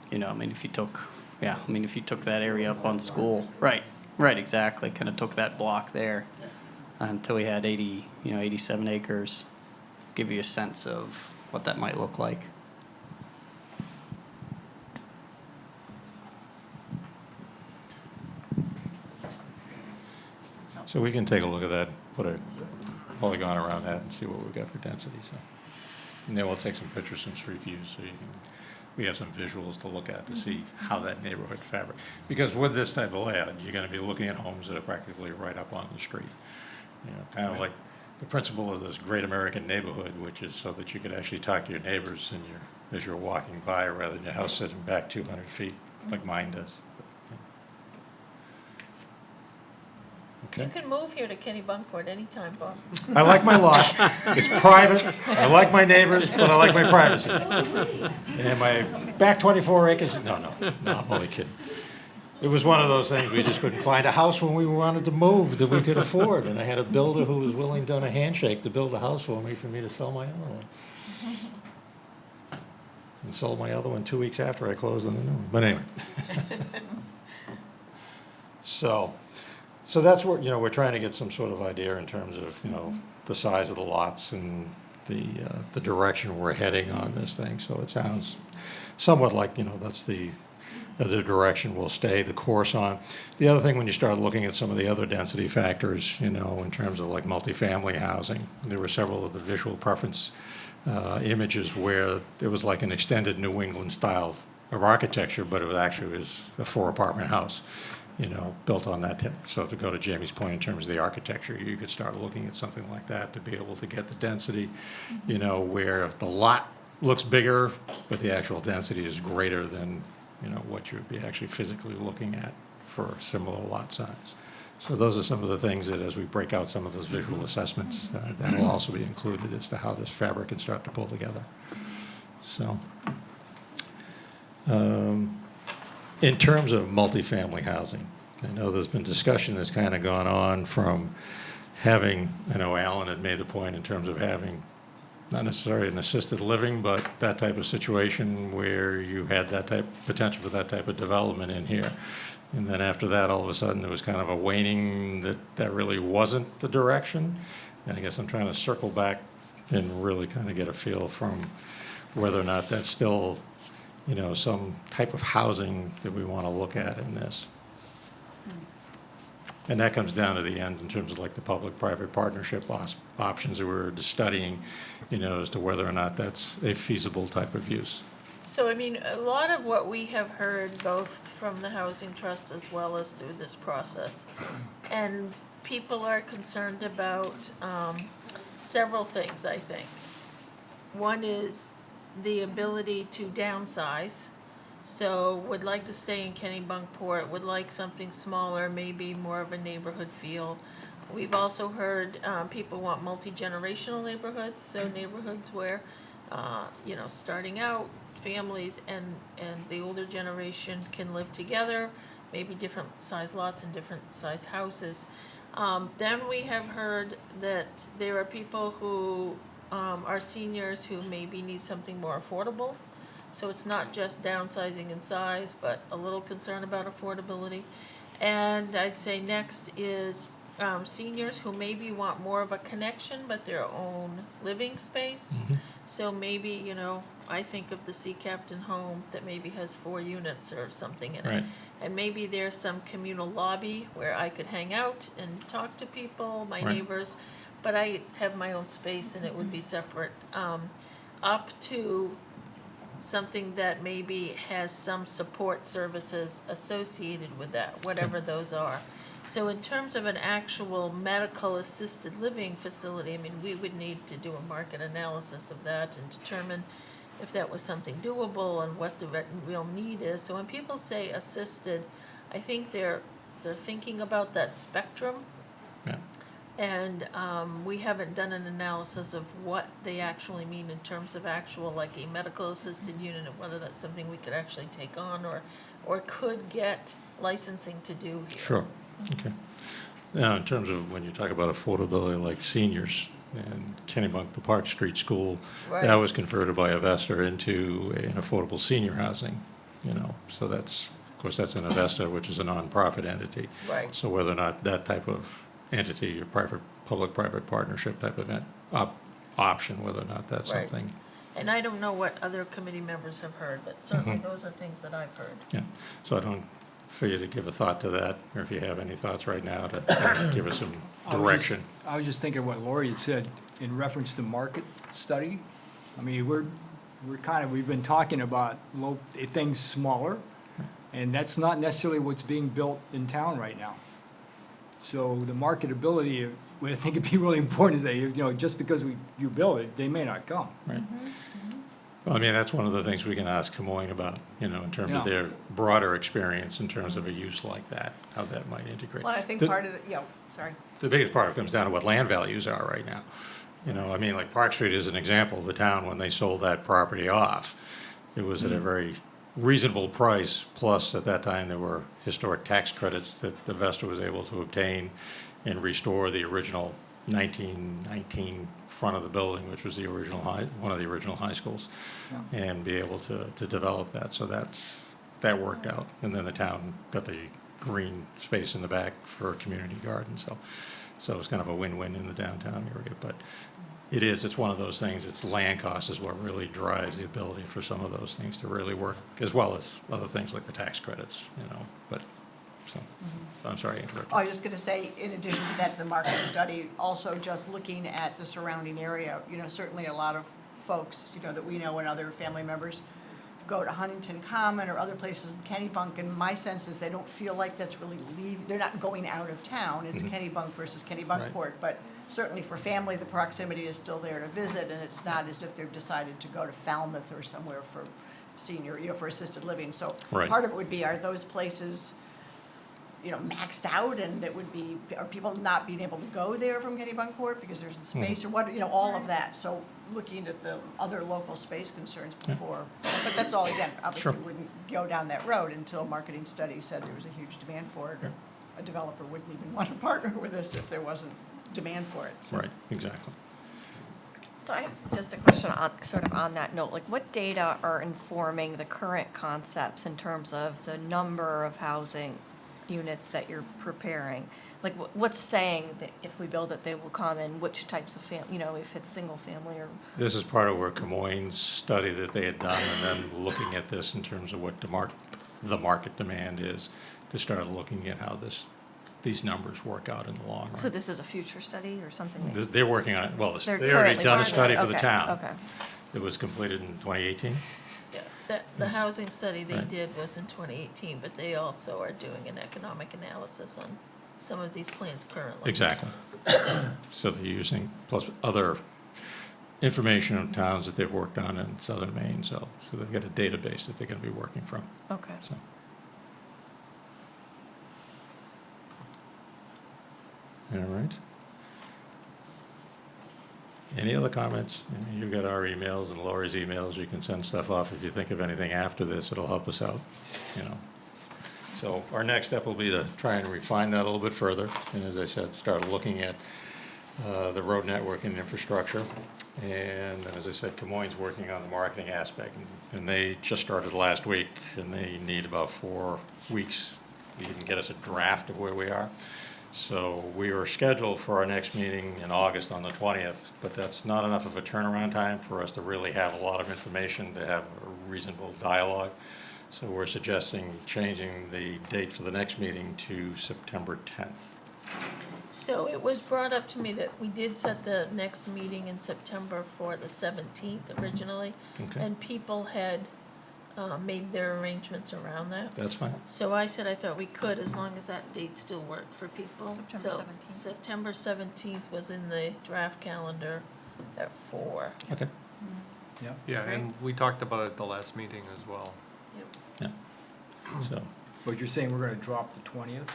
You know, I mean, if you took, yeah, I mean, if you took that area up on School, right, exactly, kind of took that block there until we had 80, you know, 87 acres, give you a sense of what that might look like. So we can take a look at that, put a polygon around that and see what we've got for density, so. And then we'll take some pictures, some street views, so you can, we have some visuals to look at to see how that neighborhood fabric. Because with this type of layout, you're gonna be looking at homes that are practically right up on the street. You know, kind of like the principle of this great American neighborhood, which is so that you could actually talk to your neighbors and as you're walking by, rather than your house sitting back 200 feet, like mine does. You Okay. can move here to Kennebunkport anytime, Bob. I like my lot, it's private, I like my neighbors, but I like my privacy. And my back 24 acres, no, I'm only kidding. It was one of those things, we just couldn't find a house when we wanted to move that we could afford. And I had a builder who was willing to, on a handshake, to build a house for me to sell my other one. And sold my other one 2 weeks after I closed on the new one, but anyway. So that's what, you know, we're trying to get some sort of idea in terms of, you know, the size of the lots and the direction we're heading on this thing. So it sounds somewhat like, you know, that's the direction we'll stay the course on. The other thing, when you start looking at some of the other density factors, you know, in terms of like multifamily housing, there were several of the visual preference images where there was like an extended New England style of architecture, but it was actually a 4-apartment house. built on that. So to go to Jamie's point in terms of the architecture, you could start looking at something like that to be able to get the density, where the lot looks bigger, but the actual density is greater than, what you would be actually physically looking at for a similar lot size. So those are some of the things that, as we break out some of those visual assessments, that will also be included as to how this fabric can start to pull together. So, in terms of multifamily housing, I know there's been discussion that's kind of gone on from having, I know Alan had made the point in terms of having not necessarily an assisted living, but that type of situation where you had that type, potential for that type of development in here. And then after that, all of a sudden, there was kind of a waning that really wasn't the direction. And I guess I'm trying to circle back and really kind of get a feel from whether or not that's still, some type of housing that we want to look at in this. And that comes down to the end in terms of like the public-private partnership options that we're studying, as to whether or not that's a feasible type of use. So, I mean, a lot of what we have heard, both from the Housing Trust as well as through this process, and people are concerned about several things, I think. One is the ability to downsize. So would like to stay in Kennebunkport, would like something smaller, maybe more of a neighborhood feel. We've also heard people want multi-generational neighborhoods, so neighborhoods where, starting out, families and the older generation can live together, maybe different size lots and different size houses. Then we have heard that there are people who are seniors who maybe need something more affordable. So it's not just downsizing in size, but a little concern about affordability. And I'd say next is seniors who maybe want more of a connection, but their own living space. So maybe, I think of the Sea Captain home that maybe has 4 units or something in it. Right. And maybe there's some communal lobby where I could hang out and talk to people, my Right. neighbors, but I have my own space and it would be separate. Up to something that maybe has some support services associated with that, whatever those are. So in terms of an actual medical assisted living facility, I mean, we would need to do a market analysis of that and determine if that was something doable and what the real need is. So when people say assisted, I think they're thinking about that spectrum. Yeah. And we haven't done an analysis of what they actually mean in terms of actual, like a medical assisted unit, and whether that's something we could actually take on or could get licensing to do here. Sure. Okay. Now, in terms of when you talk about affordability, like seniors and Kennebunk, the Park Street School, that Right. was converted by Avesta into an affordable senior housing, So that's, of course, that's an Avesta, which is a nonprofit entity. Right. So whether or not that type of entity, or public-private partnership type of option, whether or not that's Right. something. And I don't know what other committee members have heard, but certainly those are things that I've heard. Yeah. So I don't, for you to give a thought to that, or if you have any thoughts right now to kind of give us some direction. I was just thinking what Lori had said in reference to market study. I mean, we've been talking about things smaller, and that's not necessarily what's being built in town right now. So the marketability, what I think would be really important is that, just because you build it, they may not come. Right. Well, I mean, that's one of the things we can ask Des Moines about, in terms of Yeah. their broader experience in terms of a use like that, how that might integrate. Well, I think The- part of sorry. The biggest part comes down to what land values are right now. I mean, like Park Street is an example. The town, when they sold that property off, it was at a very reasonable price, plus at that time there were historic tax credits that the Vesta was able to obtain and restore the original 1919 front of the building, which was the original one of the original high schools, and be able to develop that. So that worked out. And then the town got the green space in the back for a community garden. So it's kind of a win-win in the downtown area. But it's one of those things, it's land cost is what really drives the ability for some of those things to really work, as well as other things like the tax credits, but, so, I'm sorry, I interrupted. I was just going to say, in addition to that, the market study, also just looking at the surrounding area, certainly a lot of folks, that we know and other family members go to Huntington Common or other places in Kennebunk, and my sense is they don't feel like that's really they're not going out of town. It's Kennebunk versus Kennebunkport, but certainly for family, the proximity is still there to visit, and it's not as if they've decided to go to Falmouth or somewhere for senior, for assisted living. So Right. part of it would be, are those places, maxed out, and it would be, are people not being able to go there from Kennebunkport because there's space, or what, all of that. So looking at the other local space concerns before, but that's all, again, obviously Sure. wouldn't go down that road until a marketing study said there was a huge demand for it, or a developer wouldn't even want to partner with us if there wasn't demand for it. So- Right, exactly. So I have just a question on that note, like what data are informing the current concepts in terms of the number of housing units that you're preparing? Like what's saying that if we build it, they will come, and which types of if it's single family or? This is part of where Camoins study that they had done, and then looking at this in terms of what the market demand is, to start looking at how these numbers work out in the long run. So this is a future study or something? They're working on it, well, They're they already currently done a working study on it. for the Okay, town. okay. It was completed in 2018? Yeah, the housing study they Right. did was in 2018, but they also are doing an economic analysis on some of these plans currently. Exactly. So they're using, plus other information of towns that they've worked on in southern Maine, so they've got a database that they're gonna be working from, Okay. so. All right. Any other comments? You've got our emails and Lori's emails. You can send stuff off if you think of anything after this. It'll help us out, So our next step will be to try and refine that a little bit further. And as I said, start looking at the road network and infrastructure. And as I said, Camoins working on the marketing aspect. And they just started last week, and they need about 4 weeks to even get us a draft of where we are. So we are scheduled for our next meeting in August on the 20th, but that's not enough of a turnaround time for us to really have a lot of information to have a reasonable dialogue. So we're suggesting changing the date for the next meeting to September 10th. So it was brought up to me that we did set the next meeting in September for the 17th originally, Okay. and people had made their arrangements around that. That's fine. So I said I thought we could, as long as that date still worked for people. September So 17th. September 17th was in the draft calendar at 4. Okay. Yeah, and we talked about it at the last meeting as well. Yeah. So, But you're saying we're gonna drop the 20th?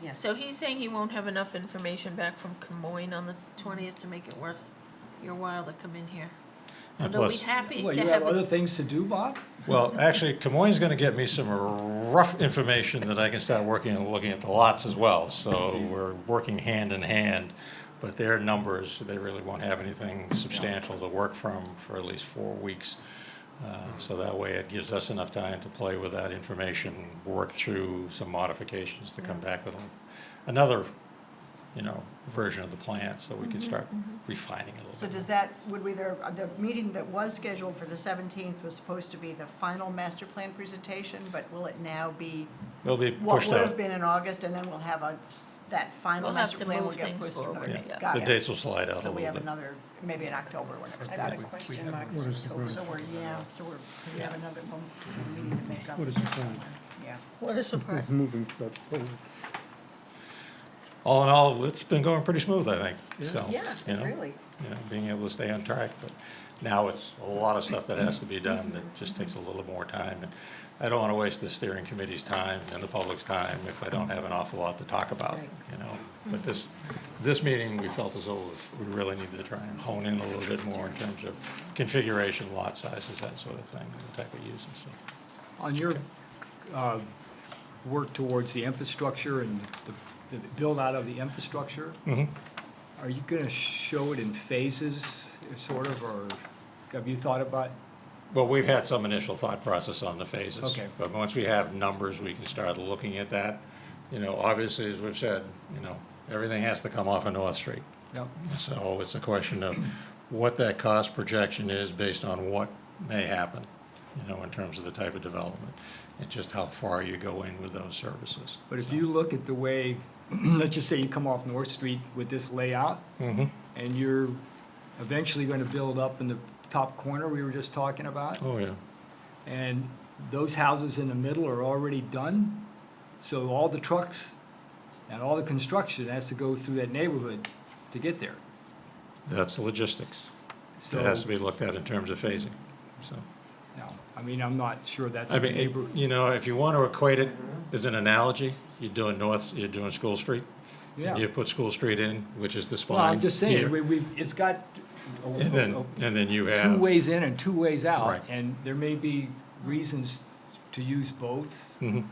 Yes. So he's saying he won't have enough information back from Camoin on the 20th to make it worth your while to come in here. and Although we'd plus, happy Well, to you have have other it. things to do, Bob? well, actually, Camoins gonna get me some rough information that I can start working and looking at the lots as well. So we're working hand in hand, but their numbers, they really won't have anything substantial to work from for at least 4 weeks. So that way it gives us enough time to play with that information, work through some modifications to come back with another, version of the plan, so we can start refining it a little bit. So does that, the meeting that was scheduled for the 17th was supposed to be the final master plan presentation, but will it now be It'll be what pushed would have out. been in August, and then we'll have that final We'll have master to plan will move get things pushed forward, another Yeah, date? yeah. Got the it. dates will slide out a So we little have bit. another, maybe in October, whenever. I've Got got a it. question mark What for is the October. So we have another meeting to make up. What is the plan? Yeah. What a surprise. Moving stuff forward. All in all, it's been going pretty smooth, I think, so. Yeah, you know, really. Being able to stay on track, but now it's a lot of stuff that has to be done that just takes a little more time. And I don't want to waste the steering committee's time and the public's time if I don't have an awful lot to talk about, Right. But this meeting, we felt as though we really needed to try and hone in a little bit more in terms of configuration, lot sizes, that sort of thing, and the type of uses, so. On your work towards the infrastructure and the build-out of the infrastructure, Mhm. are you gonna show it in phases, sort of, or have you thought about? Well, we've had some initial thought process on the phases. Okay. But once we have numbers, we can start looking at that. Obviously, as we've said, everything has to come off of North Street. Yep. So it's a question of what that cost projection is based on what may happen, in terms of the type of development, and just how far you go in with those services. But if you look at the way, let's just say you come off North Street with this layout, Mm-hmm. and you're eventually gonna build up in the top corner we were just talking about, Oh, yeah. And those houses in the middle are already done, so all the trucks and all the construction has to go through that neighborhood to get there. That's the logistics. So, It has to be looked at in terms of phasing, so. you know, I mean, I'm not sure that's I the mean, neighbor. you know, if you want to equate it as an analogy, you're doing School Street. Yeah. You put School Street in, which is the spine Well, I'm just saying, here, it's got And then you have. 2 ways in and 2 ways out, Right. and there may be reasons to use both. Mhm.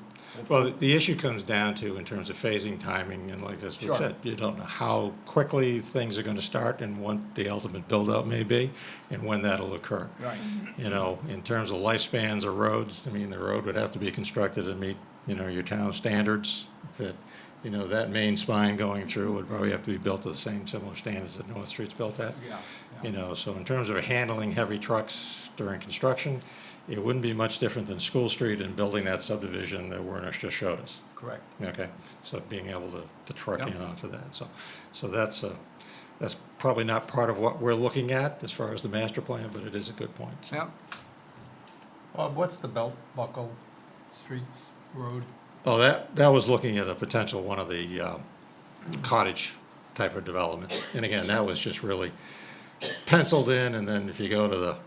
Well, the issue comes down to, in terms of phasing, timing, and like this, we Sure. said, you don't know how quickly things are gonna start and what the ultimate build-out may be, and when that'll occur. Right. You know, in terms of lifespans of roads, I mean, the road would have to be constructed to meet, you know, your town standards. That, you know, that main spine going through would probably have to be built to the same similar standards that North Street's built at. Yeah. You know, so in terms of handling heavy trucks during construction, it wouldn't be much different than School Street and building that subdivision that Werner just showed us. Correct. Okay, so being able to truck Yep. in off of that, so that's probably not part of what we're looking at as far as the master plan, but it is a good point. So. Yeah. Bob, what's the Belt Buckle Streets Road? Oh, that was looking at a potential one of the cottage type of development, and again, that was just really penciled in, and then if you go to the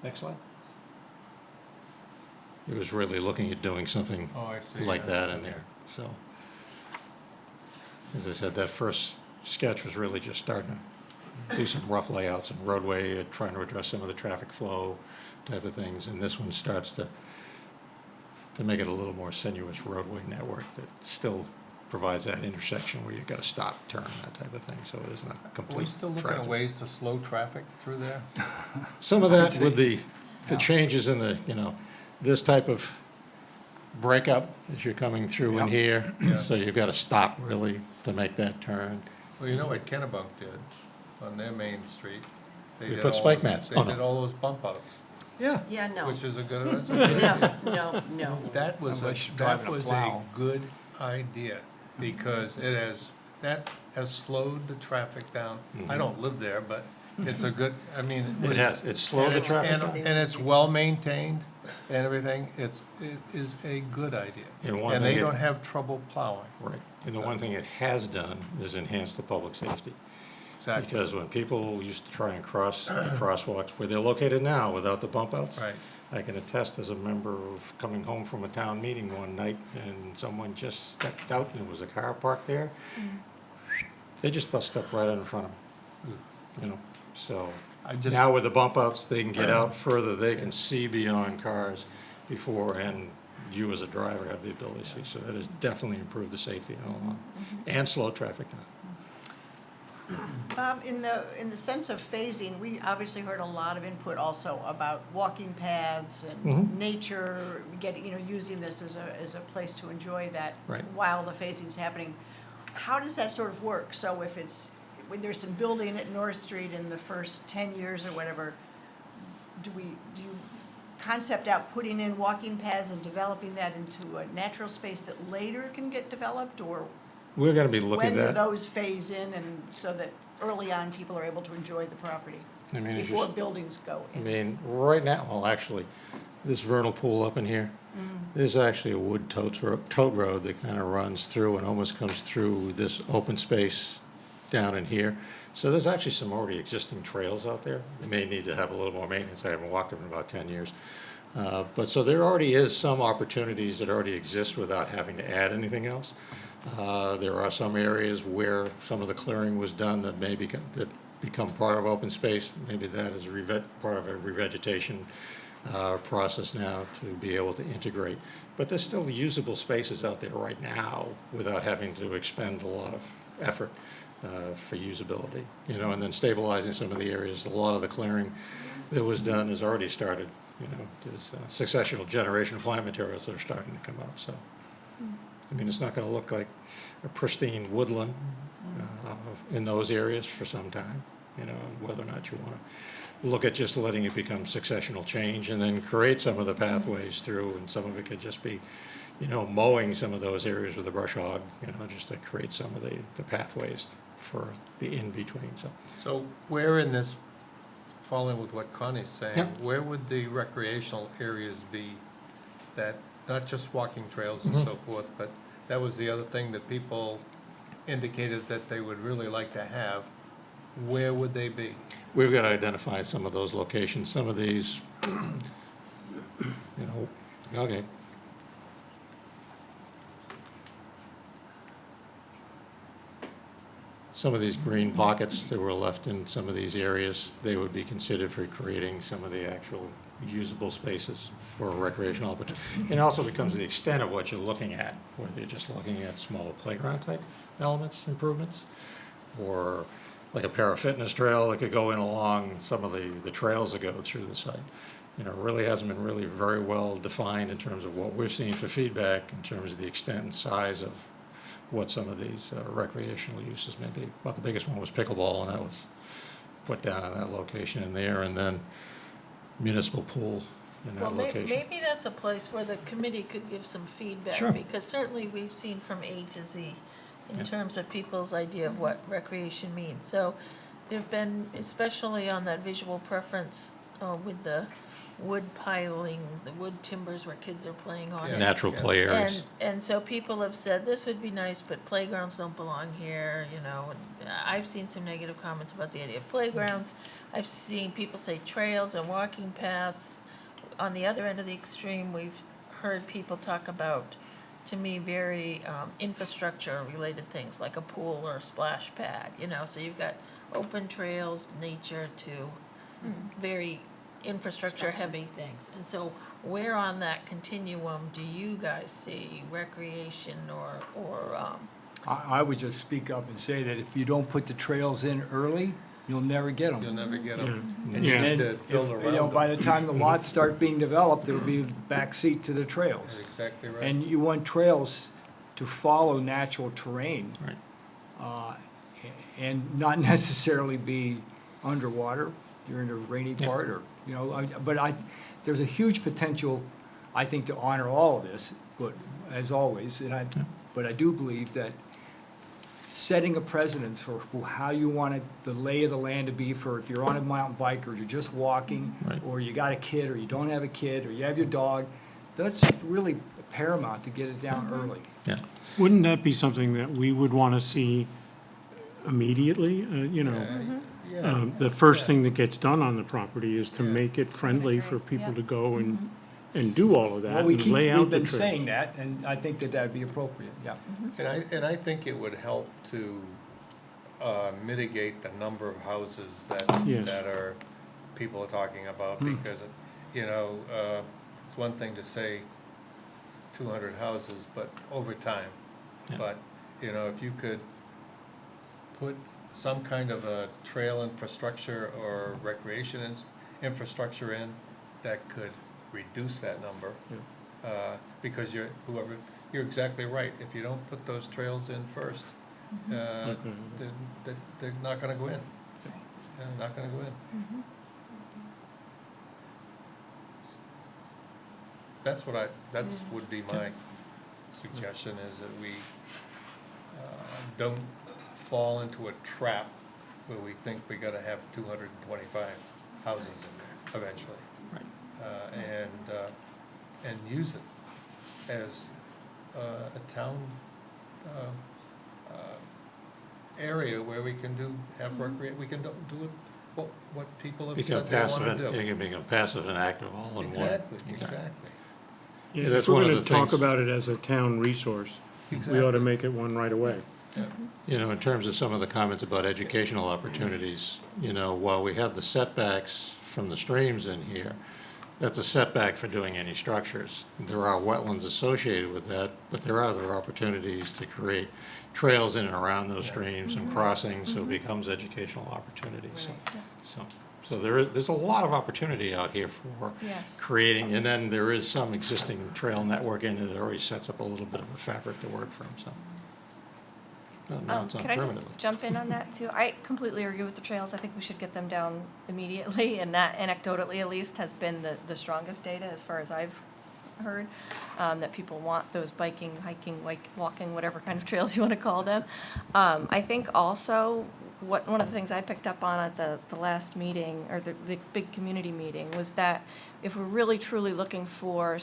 next slide, it was really looking at doing something Oh, I see. like that in there, so. As I said, that first sketch was really just starting to do some rough layouts and roadway, trying to address some of the traffic flow type of things, and this one starts to make it a little more sinuous roadway network that still provides that intersection where you've got to stop, turn, that type of thing, so it isn't a Are we complete still looking at traffic. ways to slow traffic through there? Some of that with the Yeah. changes in the, you know, this type of breakup as you're coming through in Yeah. here, Yeah. so you've got to stop really to make that turn. Well, you know what Kennebunk did on their main street? They did put all spike those- mats. They Oh, no. did all those bump outs, Yeah. Yeah, no. which is a good, that's a good idea. No. That was Unless you're that driving a was a plow. good idea, because that has slowed the traffic down. I don't live there, but it's a good, I mean. It has, it's slowed the traffic And down. and it's well-maintained and everything, it is a good idea. And one And thing they it- don't have trouble plowing. Right, and the one thing it has done is enhance the public safety. Exactly. Because when people used to try and cross the crosswalks where they're located now without the bump outs. Right. I can attest as a member of coming home from a town meeting one night and someone just stepped out and there was a car parked there. They just about stepped right in front of them, you know, so. I just- Now with the bump outs, they can get out further, they can see beyond cars before, and you as a driver have the ability to see. So that has definitely improved the safety in the long run, and slowed traffic down. In the sense of phasing, we obviously heard a lot of input also about walking paths and Mhm. nature, using this as a place to enjoy that Right. while the phasing's happening. How does that sort of work? So when there's some building at North Street in the first 10 years or whatever, do you concept out putting in walking paths and developing that into a natural space that later can get developed, or We're gonna be looking when do at that. those phase in, and so that early on people are able to enjoy the property I mean, it's before just- buildings go I in? mean, right now, well, actually, this vernal pool up in here, there's actually a wood tote road that kind of runs through and almost comes through this open space down in here. So there's actually some already existing trails out there. They may need to have a little more maintenance. I haven't walked them in about 10 years. But so there already is some opportunities that already exist without having to add anything else. There are some areas where some of the clearing was done that may become part of open space. Maybe that is part of a revegetation process now to be able to integrate. But there's still usable spaces out there right now without having to expend a lot of effort for usability. You know, and then stabilizing some of the areas. A lot of the clearing that was done has already started. You know, there's successional generation of plant materials that are starting to come up. So, I mean, it's not going to look like a pristine woodland in those areas for some time. You know, whether or not you want to look at just letting it become successional change and then create some of the pathways through, and some of it could just be, you know, mowing some of those areas with a brush hog, you know, just to create some of the pathways for the in-between, so. So where in this fall in with what Connie's saying. Yeah. Where would the recreational areas be that, not just walking trails and so forth, but that was the other thing that people indicated that they would really like to have. Where would they be? We've got to identify some of those locations, some of these, okay. Some of these green pockets that were left in some of these areas, they would be considered for creating some of the actual usable spaces for recreational opportunity. It also becomes the extent of what you're looking at, whether you're just looking at small playground type elements, improvements, or like a para-fitness trail that could go in along some of the trails that go through the site. It really hasn't been really very well defined in terms of what we've seen for feedback in terms of the extent and size of what some of these recreational uses may be. Well, the biggest one was pickleball, and that was put down in that location in there, and then municipal pool in Well, that location. maybe that's a place where the committee could give some feedback. Sure. Because certainly we've seen from A to Z in Yeah. terms of people's idea of what recreation means. So there've been, especially on that visual preference with the wood piling, the wood timbers where kids are playing on it. Natural play areas. And so people have said, this would be nice, but playgrounds don't belong here, and I've seen some negative comments about the idea of playgrounds. I've seen people say trails and walking paths. On the other end of the extreme, we've heard people talk about, to me, very infrastructure-related things, like a pool or a splash pad, so you've got open trails, nature, to very infrastructure-heavy things. And so where on that continuum do you guys see recreation or I would just speak up and say that if you don't put the trails in early, you'll never get them. You'll never get them. Yeah. And you Yeah. need And to if, build around by them. the time the lots start being developed, there'll be backseat to the That's trails. exactly right. And you want trails to follow natural terrain. Right. And not necessarily be underwater during the rainy Yeah. part, or, there's a huge potential, I think, to honor all of this, but, as always, but I do believe that setting a precedence for how you want the lay of the land to be for if you're on a mountain bike, or you're just walking, Right. or you got a kid, or you don't have a kid, or you have your dog, that's really paramount to get it down early. Yeah. Wouldn't that be something that we would want to see immediately? Yeah. The first thing that gets done on the property is to make it friendly for people to go and do all of that Well, and lay out we've the been trails. saying that, and I think that that'd be appropriate, yeah. And I think it would help to mitigate the number of houses Yes. that are, people are talking about, because, it's one thing to say 200 houses, but over time. Yeah. But, if you could put some kind of a trail infrastructure or recreation infrastructure in, that could reduce that number. Because you're exactly right. If you don't put those trails in first, they're not gonna go in. They're not gonna go in. That's would be my suggestion, is that we don't fall into a trap where we think we gotta have 225 houses in there eventually. Right. And use it as a town area where we can we can do what people have Become said they passive, want to do. it can become passive and active all in one. Exactly. Yeah, Yeah, that's if we're one of going the to talk things- about it as a town resource, we ought to make it one right away. In terms of some of the comments about educational opportunities, while we have the setbacks from the streams in here, that's a setback for doing any structures. There are wetlands associated with that, but there are other opportunities to create trails in and around those streams and crossings, so it becomes educational opportunities. So there's a lot of opportunity out here for Yes. creating, and then there is some existing trail network in it that already sets up a little bit of a fabric to work from, so. No, it's not Can I just permanently. jump in on that too? I completely agree with the trails. I think we should get them down immediately, and that anecdotally at least has been the strongest data as far as I've heard, that people want those biking, hiking, walking, whatever kind of trails you want to call them. I think also one of the things I picked up on at the last meeting, or the big community meeting, was that if we're really truly looking for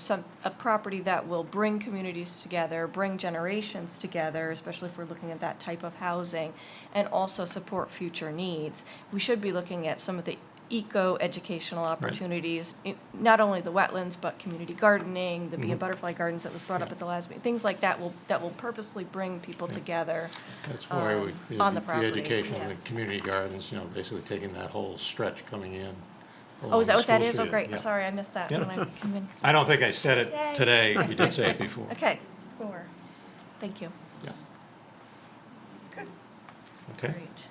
a property that will bring communities together, bring generations together, especially if we're looking at that type of housing, and also support future needs, we should be looking at some of the eco-educational opportunities, not only the wetlands, but community gardening, the bee and butterfly gardens that was brought up at the last meeting, things like that will purposely bring people together That's why on the the property. education Yeah. and the community gardens, you know, basically taking that whole stretch coming in. Oh, is that what that along is? School Oh, great. Street. Yeah. Sorry, I missed that Yeah. when I came in. I don't think I said it Yay. today. You did say it before. Okay, score. Thank you. Yeah. Good. Okay. Great.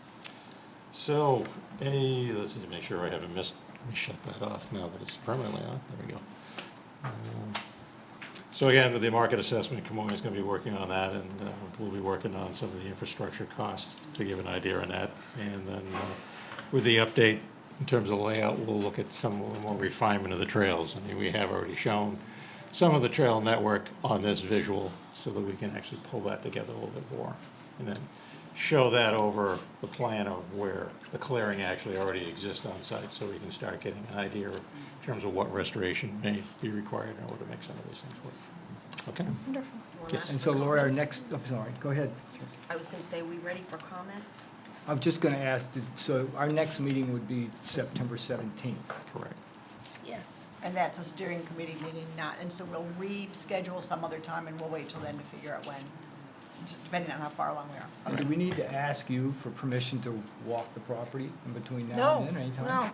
So, let's see, make sure I haven't missed, let me shut that off now that it's permanently on. There we go. So again, with the market assessment, Kamoya's going to be working on that, and we'll be working on some of the infrastructure costs to give an idea on that. And then with the update in terms of layout, we'll look at some more refinement of the trails. I mean, we have already shown some of the trail network on this visual so that we can actually pull that together a little bit more. And then show that over the plan of where the clearing actually already exists on site, so we can start getting an idea in terms of what restoration may be required in order to make some of these things work. Okay? Wonderful. Yes. And so Laura, our next, I'm sorry, go ahead. I was going to say, we ready for comments? I'm just going to ask, so our next meeting would be September 17th. Correct. Yes. And that's a steering committee meeting, and so we'll reschedule some other time, and we'll wait till then to figure out when, depending on how far along we are. Do we need to ask you for permission to walk the property in between now No, and then, or anytime? no.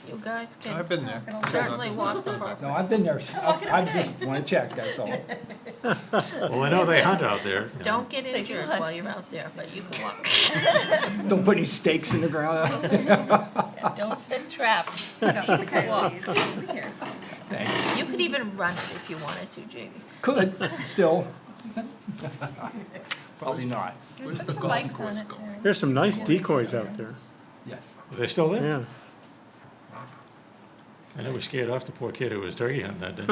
You guys can I've been there. certainly walk the property. No, I've been there. I just want to check, that's all. Well, I know they hunt out there. you know. Don't get injured while you're out there, but you can walk. Don't put any stakes in the ground. Don't set traps. You can walk. Thanks. You could even run it if you wanted to, Jamie. Could, still. Probably not. Where's the golf course going? There's some nice decoys out there. Yes. Are they still there? Yeah. I know we scared off the poor kid who was turkey hunting that day.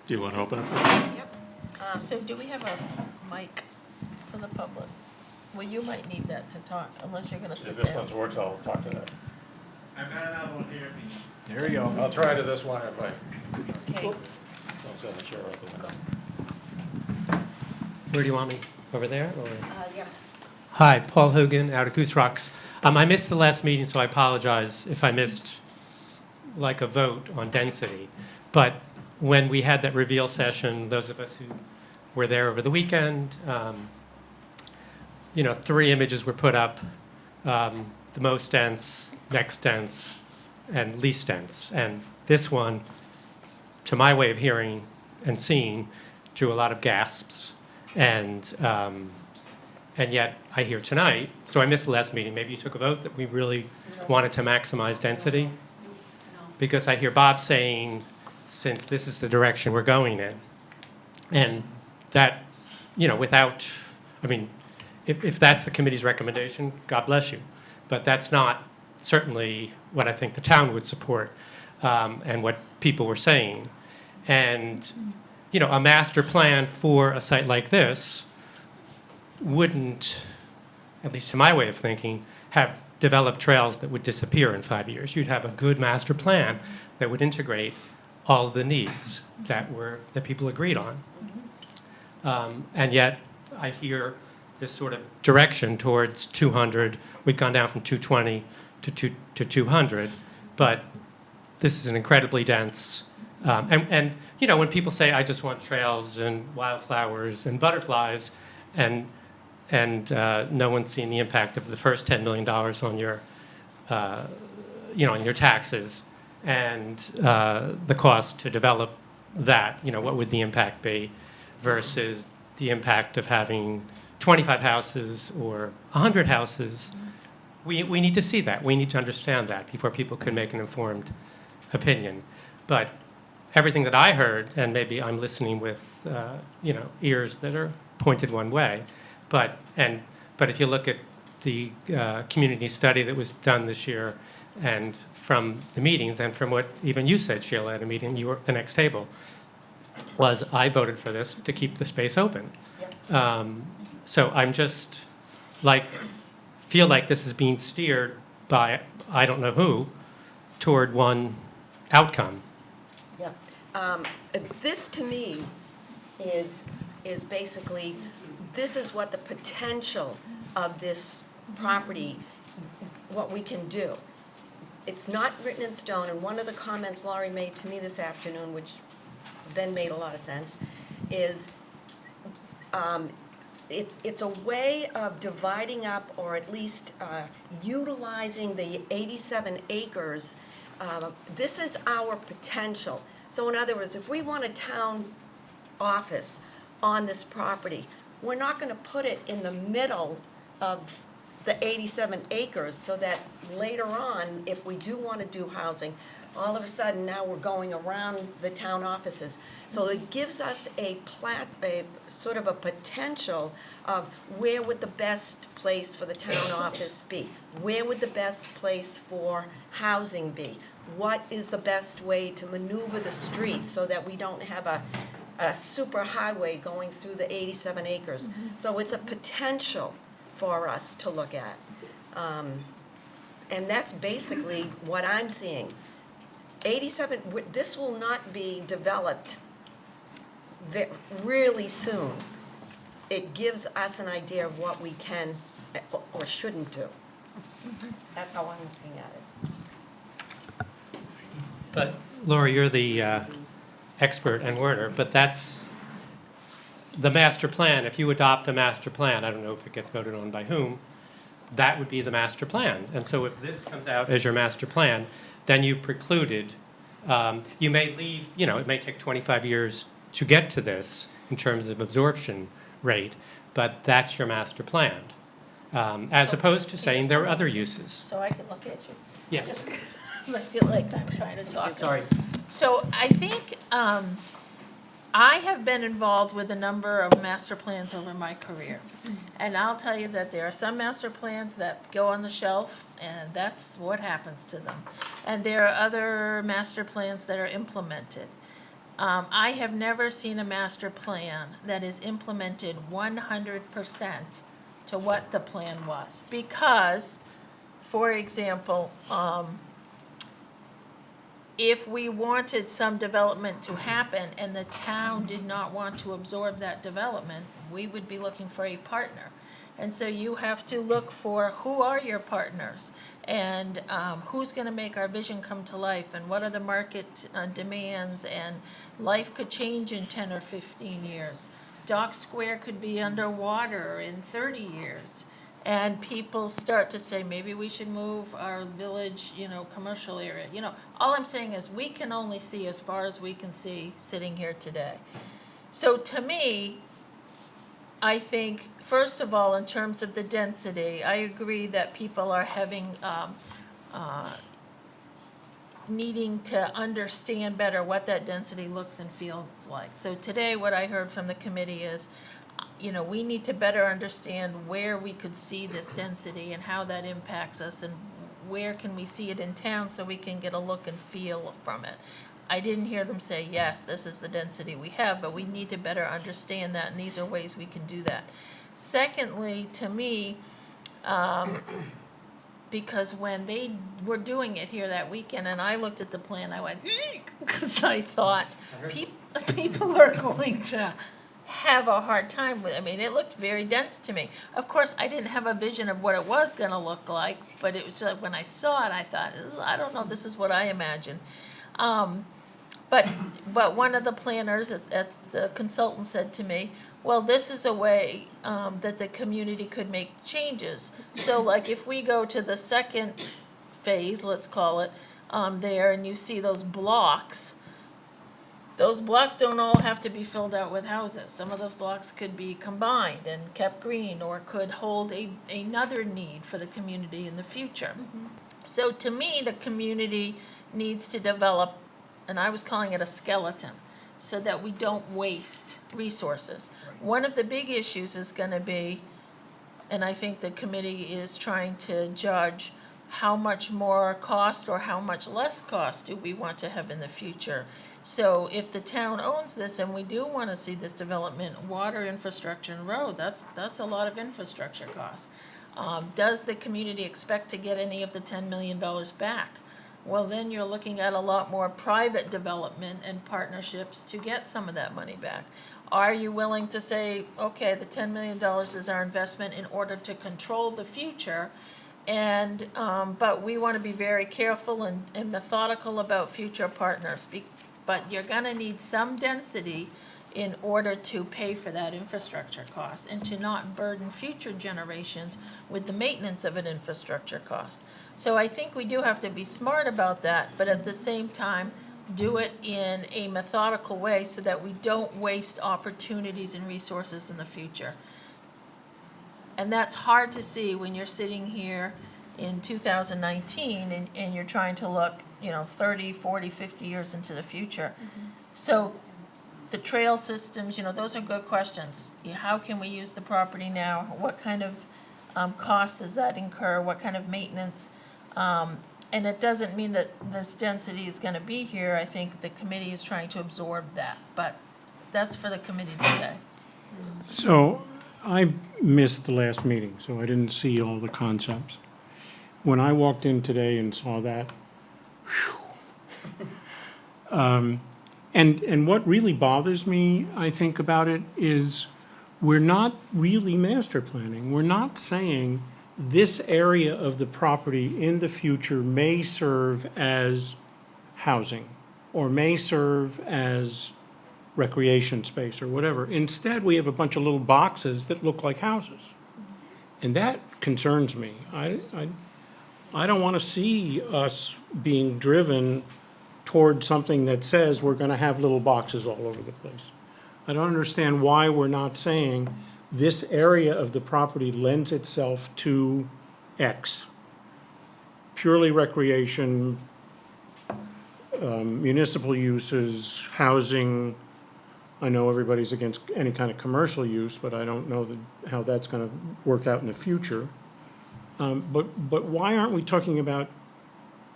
Do you want to open it? Yep. So do we have a mic for the public? Well, you might need that to talk, unless you're gonna sit down. works, I'll talk to that. I've got another one here. There we go. I'll try to this one if I Okay. don't send the chair out the window. Where do you want me? Over there? Or? Yeah. Hi, Paul Hogan out of Goose Rocks. I missed the last meeting, so I apologize if I missed like a vote on density. But when we had that reveal session, those of us who were there over the weekend, 3 images were put up, the most dense, next dense, and least dense. And this one, to my way of hearing and seeing, drew a lot of gasps. And yet I hear tonight, so I missed the last meeting, maybe you took a vote that we really wanted to maximize density? Because I hear Bob saying, since this is the direction we're going in, and that, without, if that's the committee's recommendation, God bless you. But that's not certainly what I think the town would support, and what people were saying. And, a master plan for a site like this wouldn't, at least to my way of thinking, have developed trails that would disappear in 5 years. You'd have a good master plan that would integrate all of the needs that people agreed on. And yet, I hear this sort of direction towards 200. We've gone down from 220 to 200, but this is an incredibly dense. And when people say, I just want trails and wildflowers and butterflies, and no one's seen the impact of the first $10 million on your, on your taxes, and the cost to develop that, what would the impact be versus the impact of having 25 houses or 100 houses. We need to see that. We need to understand that before people can make an informed opinion. But everything that I heard, and maybe I'm listening with, ears that are pointed one way, but if you look at the community study that was done this year, and from the meetings, and from what even you said, Sheila, at a meeting, you were at the next table, was I voted for this to keep the space open. Yep. So I'm just feel like this is being steered by, I don't know who, toward one outcome. Yeah. This, to me, is basically, this is what the potential of this property, what we can do. It's not written in stone, and one of the comments Laurie made to me this afternoon, which then made a lot of sense, is it's a way of dividing up, or at least utilizing the 87 acres. This is our potential. So in other words, if we want a town office on this property, we're not going to put it in the middle of the 87 acres, so that later on, if we do want to do housing, all of a sudden now we're going around the town offices. So it gives us a sort of a potential of where would the best place for the town office be? Where would the best place for housing be? What is the best way to maneuver the streets so that we don't have a super highway going through the 87 acres? So it's a potential for us to look at. And that's basically what I'm seeing. 87, this will not be developed really soon. It gives us an idea of what we can or shouldn't do. That's how I'm looking at it. But Laura, you're the expert and worder, but that's the master plan. If you adopt a master plan, I don't know if it gets voted on by whom, that would be the master plan. And so if this comes out as your master plan, then you've precluded, you may leave, it may take 25 years to get to this in terms of absorption rate, but that's your master plan. As opposed to saying there are other uses. So I can look at you. Yeah. Just 'cause I feel like I'm trying to talk. Sorry. So I think I have been involved with a number of master plans over my career. And I'll tell you that there are some master plans that go on the shelf, and that's what happens to them. And there are other master plans that are implemented. I have never seen a master plan that is implemented 100% to what the plan was. Because, for example, if we wanted some development to happen and the town did not want to absorb that development, we would be looking for a partner. And so you have to look for who are your partners, and who's going to make our vision come to life, and what are the market demands, and life could change in 10 or 15 years. Dock Square could be underwater in 30 years. And people start to say, maybe we should move our village, commercial area. All I'm saying is we can only see as far as we can see sitting here today. So to me, I think, first of all, in terms of the density, I agree that people are having, needing to understand better what that density looks and feels like. So today, what I heard from the committee is, we need to better understand where we could see this density and how that impacts us, and where can we see it in town so we can get a look and feel from it. I didn't hear them say, yes, this is the density we have, but we need to better understand that, and these are ways we can do that. Secondly, to me, because when they were doing it here that weekend, and I looked at the plan, I went, because I thought, people are going to have a hard time with it. I mean, it looked very dense to me. Of course, I didn't have a vision of what it was going to look like, but it was like when I saw it, I thought, I don't know, this is what I imagined. But one of the planners at the consultant said to me, well, this is a way that the community could make changes. So like if we go to the second phase, let's call it, there, and you see those blocks don't all have to be filled out with houses. Some of those blocks could be combined and kept green, or could hold another need for the community in the future. So to me, the community needs to develop, and I was calling it a skeleton, so that we don't waste resources. One of the big issues is going to be, and I think the committee is trying to judge, how much more cost or how much less cost do we want to have in the future. So if the town owns this and we do want to see this development, water infrastructure and road, that's a lot of infrastructure costs. Does the community expect to get any of the $10 million back? Well, then you're looking at a lot more private development and partnerships to get some of that money back. Are you willing to say, okay, the $10 million is our investment in order to control the future, and, but we want to be very careful and methodical about future partners, but you're gonna need some density in order to pay for that infrastructure cost and to not burden future generations with the maintenance of an infrastructure cost. So I think we do have to be smart about that, but at the same time, do it in a methodical way so that we don't waste opportunities and resources in the future. And that's hard to see when you're sitting here in 2019 and you're trying to look, 30, 40, 50 years into the future. So the trail systems, those are good questions. How can we use the property now? What kind of cost does that incur? What kind of maintenance? And it doesn't mean that this density is gonna be here. I think the committee is trying to absorb that, but that's for the committee to say. So I missed the last meeting, so I didn't see all the concepts. When I walked in today and saw that, and what really bothers me, I think, about it is we're not really master planning. We're not saying this area of the property in the future may serve as housing or may serve as recreation space or whatever. Instead, we have a bunch of little boxes that look like houses. And that concerns me. I don't want to see us being driven toward something that says we're going to have little boxes all over the place. I don't understand why we're not saying this area of the property lends itself to X. Purely recreation, municipal uses, housing. I know everybody's against any kind of commercial use, but I don't know how that's going to work out in the future. But why aren't we talking about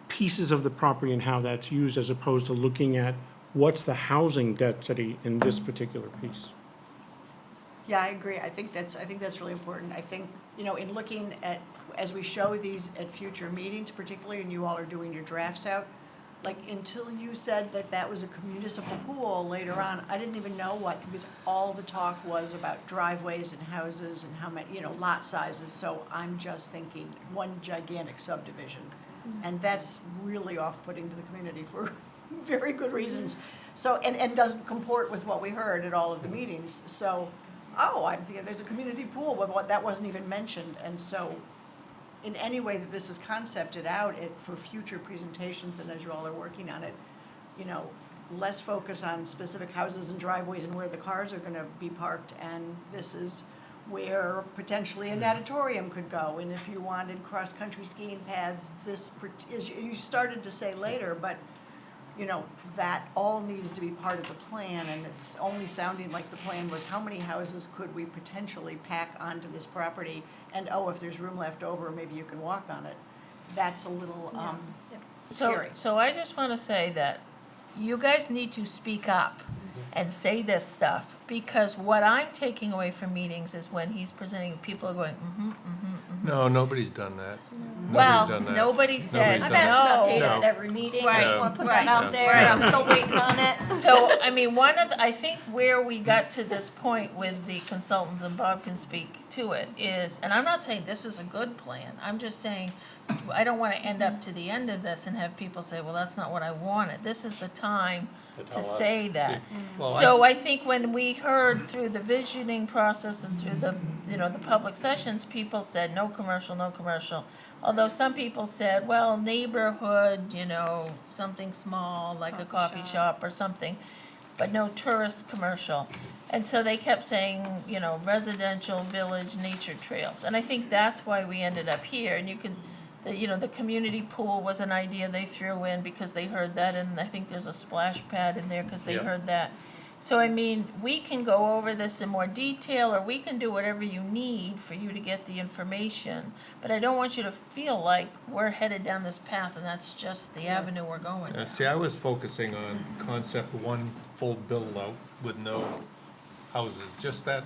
pieces of the property and how that's used as opposed to looking at what's the housing density in this particular piece? Yeah, I agree. I think that's really important. I think, in looking at, as we show these at future meetings particularly, and you all are doing your drafts out, like, until you said that was a municipal pool later on, I didn't even know what, because all the talk was about driveways and houses and how many, lot sizes. So I'm just thinking one gigantic subdivision. And that's really off-putting to the community for very good reasons. So, and doesn't comport with what we heard at all of the meetings. So, I'm thinking there's a community pool, but that wasn't even mentioned. And so, in any way that this is concepted out for future presentations, and as you all are working on it, less focus on specific houses and driveways and where the cars are gonna be parked, and this is where potentially a natatorium could go, and if you wanted cross-country skiing paths, you started to say later, but, that all needs to be part of the plan, and it's only sounding like the plan was how many houses could we potentially pack onto this property, and if there's room left over, maybe you can walk on it. That's a little scary. So I just want to say that you guys need to speak up and say this stuff, because what I'm taking away from meetings is when he's presenting, people are going, No, nobody's done that. Well, Nobody's done that. nobody said Nobody's I've asked about no. data No. at every meeting, I Right, just wanna put right. that out there, Yeah. I'm still waiting on it. So, I mean, I think where we got to this point with the consultants, and Bob can speak to it, is, and I'm not saying this is a good plan, I'm just saying, I don't wanna end up to the end of this and have people say, well, that's not what I wanted. This is the time to say that. Well, So I think when we heard through the visioning process and through the, the public sessions, people said, no commercial, no commercial. Although some people said, well, neighborhood, something small, like a coffee shop or something, but no tourist commercial. And so they kept saying, residential, village, nature trails. And I think that's why we ended up here. And you could, the community pool was an idea they threw in because they heard that, and I think there's a splash pad in there because they Yep. heard that. So I mean, we can go over this in more detail, or we can do whatever you need for you to get the information. But I don't want you to feel like we're headed down this path and that's just the avenue we're going down. See, I was focusing on concept one, full build out with no houses, just that.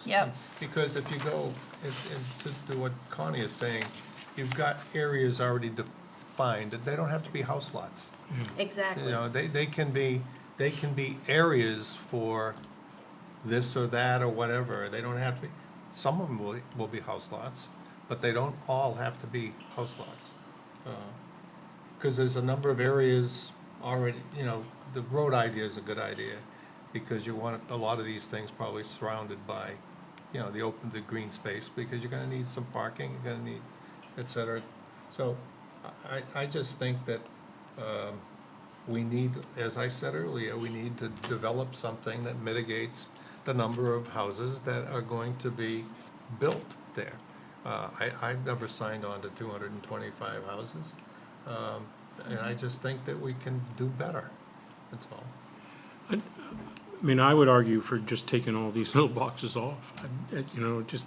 Yep. Because if you go, and to what Connie is saying, you've got areas already defined, that they don't have to be house lots. Exactly. You know, they can be areas for this or that or whatever. They don't have to be, some of them will be house lots, but they don't all have to be house lots. Because there's a number of areas already, you know, the road idea is a good idea, because you want a lot of these things probably surrounded by, you know, the green space, because you're gonna need some parking, you're gonna need, et cetera. So I just think that, we need, as I said earlier, we need to develop something that mitigates the number of houses that are going to be built there. I've never signed on to 225 houses, and I just think that we can do better, that's all. I mean, I would argue for just taking all these little boxes off, you know, just,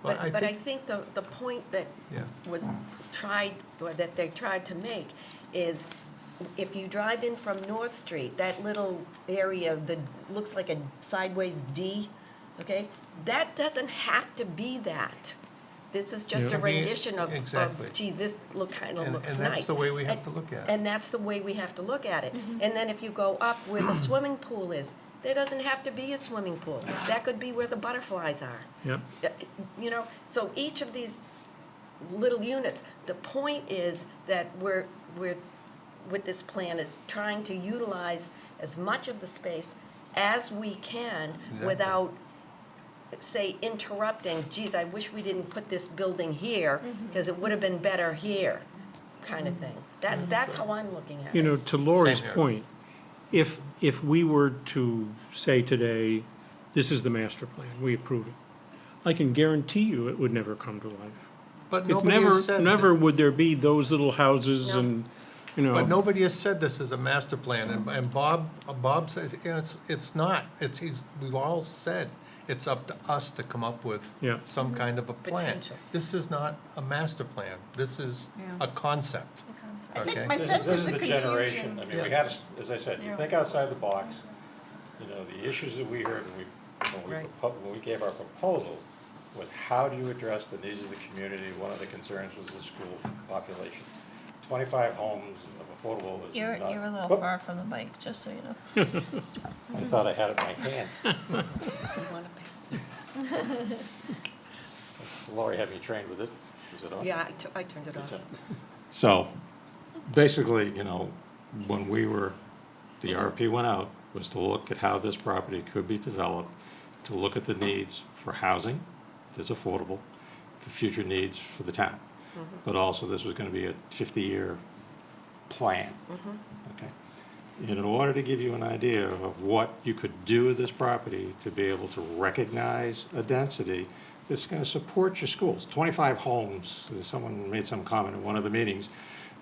Well, But I think the point that Yeah. was tried, or that they tried to make, is if you drive in from North Street, that little area that looks like a sideways D, okay? That doesn't have to be that. This is just Yeah. a rendition of, Exactly. gee, this kind of And looks nice. that's the way we have to look at it. And that's the way we have to look at it. And then if you go up where the swimming pool is, there doesn't have to be a swimming pool. That could be where the butterflies are. yeah. You know, so each of these little units, the point is that we're, with this plan, is trying to utilize as much of the space as we can Exactly. without, say, interrupting, geez, I wish we didn't put this building here, because it would have been better here, kind of thing. That's how I'm looking at it. You know, to Lori's Same here. point, if we were to say today, this is the master plan, we approve it, I can guarantee you it would never come to life. But It's nobody never, has said. never would there be those little houses No. and, you know. But nobody has said this is a master plan, and Bob said, you know, it's not, we've all said, it's up to us to come up with Yeah. some kind of a plan. Potential. This is not a master plan, this is a concept, I think okay? my sense is the generation, confusion. I mean, we had, as I said, you think outside the box, you know, the issues that we heard Right. when we gave our proposal was how do you address the needs of the community? One of the concerns was the school population. 25 homes of affordable is You're not. a little Whoop, far from the mic, just so you know. I thought I had it in my hand. You wanna pass this? Lori had me trained with it. Is it on? Yeah, I turned it off. So, basically, you know, when the RFP went out, was to look at how this property could be developed, to look at the needs for housing that's affordable, for future needs for the town. But also, this was gonna be a 50-year plan. Okay? And in order to give you an idea of what you could do with this property to be able to recognize a density that's gonna support your schools. 25 homes, someone made some comment at one of the meetings,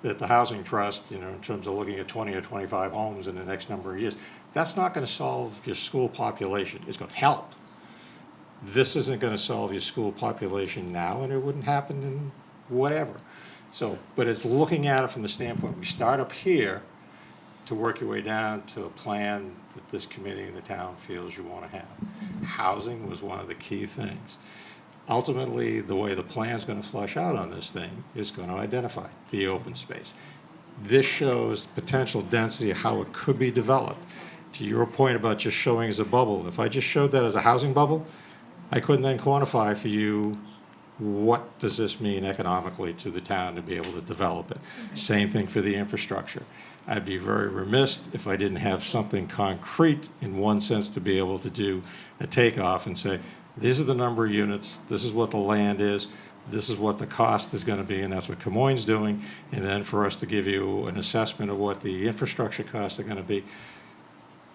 that the housing trust, you know, in terms of looking at 20 or 25 homes in the next number of years, that's not gonna solve your school population. It's gonna help. This isn't gonna solve your school population now, and it wouldn't happen in whatever. So, but it's looking at it from the standpoint, we start up here to work your way down to a plan that this committee and the town feels you wanna have. Housing was one of the key things. Ultimately, the way the plan's gonna flush out on this thing is gonna identify the open space. This shows potential density, how it could be developed. To your point about just showing as a bubble, if I just showed that as a housing bubble, I couldn't then quantify for you what does this mean economically to the town to be able to develop it. Same thing for the infrastructure. I'd be very remiss if I didn't have something concrete in one sense to be able to do a takeoff and say, these are the number of units, this is what the land is, this is what the cost is gonna be, and that's what Camoins doing, and then for us to give you an assessment of what the infrastructure costs are gonna be.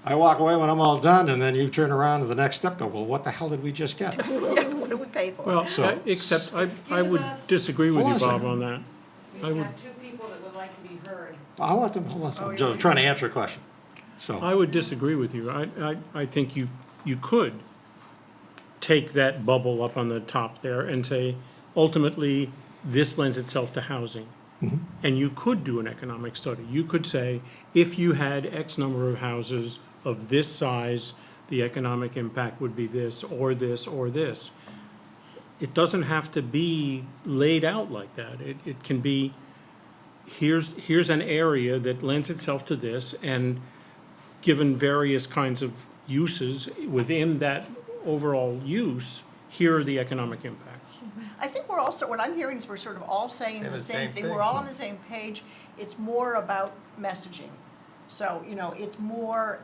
I walk away when I'm all done, and then you turn around to the next step, go, well, what the hell did we just get? Yeah, what do we pay for? Well, So- except I would disagree with Hold you, on a Bob, second. on that. I We would, have two people that would like to be heard. I'll let them, hold on, I'm trying to answer a question. So, I would disagree with you. I think you could take that bubble up on the top there and say, ultimately, this lends itself to housing. And you could do an economic study. You could say, if you had X number of houses of this size, the economic impact would be this, or this, or this. It doesn't have to be laid out like that. It can be, here's an area that lends itself to this, and given various kinds of uses within that overall use, here are the economic impacts. I think we're also, what I'm hearing is we're sort of all saying the same thing. We're all on the same page. It's more about messaging. So, it's more,